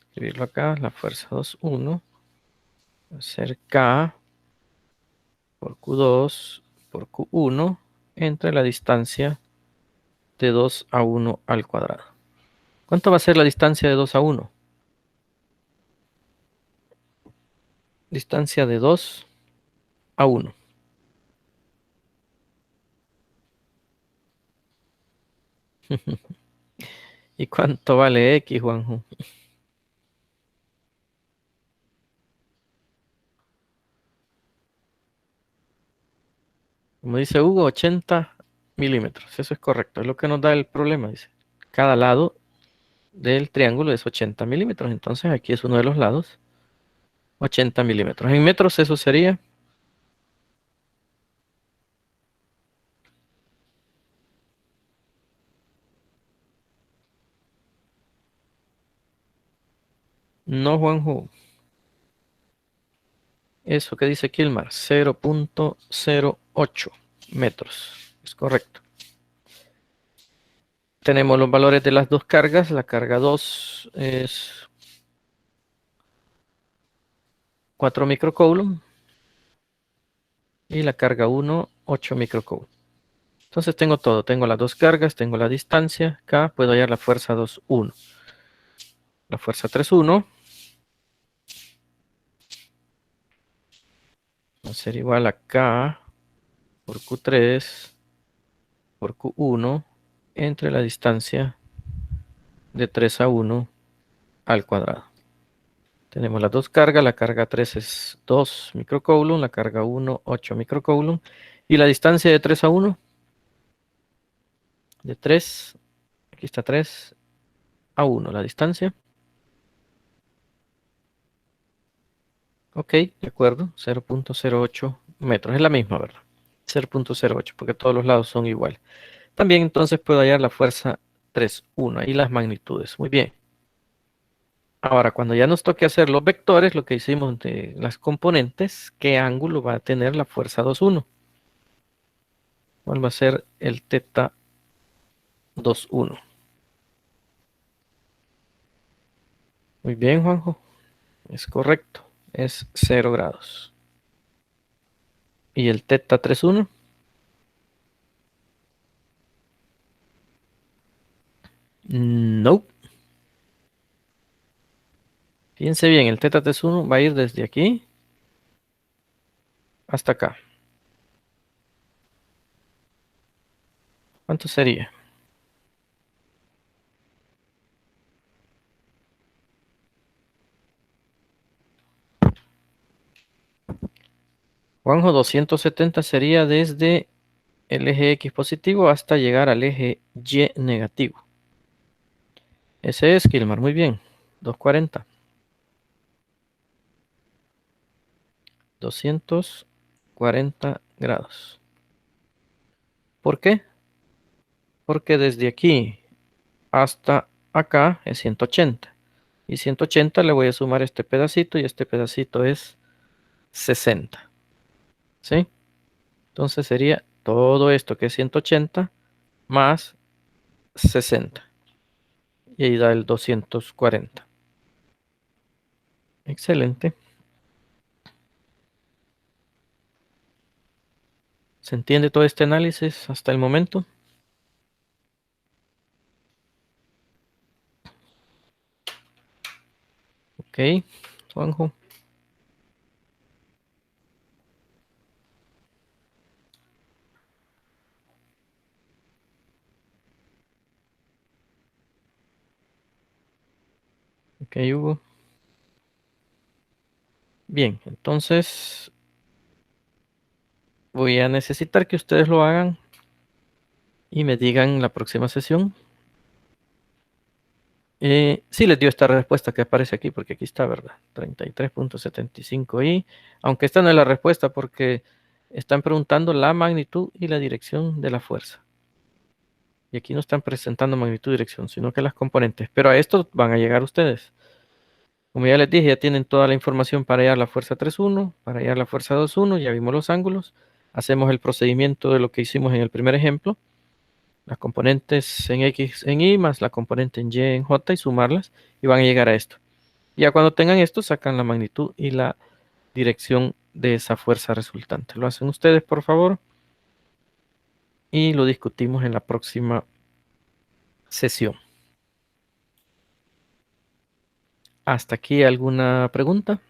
A: Escribirlo acá. La fuerza 2-1. Va a ser K por Q2 por Q1 entre la distancia de 2 a 1 al cuadrado. ¿Cuánto va a ser la distancia de 2 a 1? Distancia de 2 a 1. ¿Y cuánto vale X, Juanjo? Como dice Hugo, 80 milímetros. Eso es correcto. Es lo que nos da el problema, dice. Cada lado del triángulo es 80 milímetros. Entonces aquí es uno de los lados. 80 milímetros. En metros eso sería. No, Juanjo. Eso que dice Kilmar, 0.08 metros. Es correcto. Tenemos los valores de las dos cargas. La carga 2 es 4 microcoulomb y la carga 1, 8 microcoulomb. Entonces tengo todo. Tengo las dos cargas, tengo la distancia. Acá puedo hallar la fuerza 2-1. La fuerza 3-1 va a ser igual a K por Q3 por Q1 entre la distancia de 3 a 1 al cuadrado. Tenemos las dos cargas, la carga 3 es 2 microcoulomb, la carga 1, 8 microcoulomb. Y la distancia de 3 a 1, de 3, aquí está 3 a 1, la distancia. Ok, de acuerdo, 0.08 metros, es la misma, ¿verdad? 0.08, porque todos los lados son iguales. También entonces puedo hallar la fuerza 3-1 y las magnitudes. Muy bien. Ahora, cuando ya nos toque hacer los vectores, lo que hicimos de las componentes, ¿qué ángulo va a tener la fuerza 2-1? ¿Cuál va a ser el teta 2-1? Muy bien, Juanjo. Es correcto. Es 0 grados. ¿Y el teta 3-1? No. Fíjense bien, el teta 3-1 va a ir desde aquí hasta acá. ¿Cuánto sería? Juanjo, 270 sería desde el eje X positivo hasta llegar al eje Y negativo. Ese es, Kilmar, muy bien. 240. 240 grados. ¿Por qué? Porque desde aquí hasta acá es 180. Y 180 le voy a sumar este pedacito y este pedacito es 60. ¿Sí? Entonces sería todo esto que es 180 más 60. Y ahí da el 240. Excelente. ¿Se entiende todo este análisis hasta el momento? Ok, Juanjo. Ok, Hugo. Bien, entonces voy a necesitar que ustedes lo hagan y me digan la próxima sesión. Sí les dio esta respuesta que aparece aquí, porque aquí está, ¿verdad? 33.75 y aunque esta no es la respuesta porque están preguntando la magnitud y la dirección de la fuerza. Y aquí no están presentando magnitud y dirección, sino que las componentes. Pero a esto van a llegar ustedes. Como ya les dije, ya tienen toda la información para hallar la fuerza 3.1, para hallar la fuerza 2.1, ya vimos los ángulos. Hacemos el procedimiento de lo que hicimos en el primer ejemplo. Las componentes en X en Y más la componente en Y en J y sumarlas y van a llegar a esto. Ya cuando tengan esto, sacan la magnitud y la dirección de esa fuerza resultante. Lo hacen ustedes, por favor, y lo discutimos en la próxima sesión. ¿Hasta aquí alguna pregunta?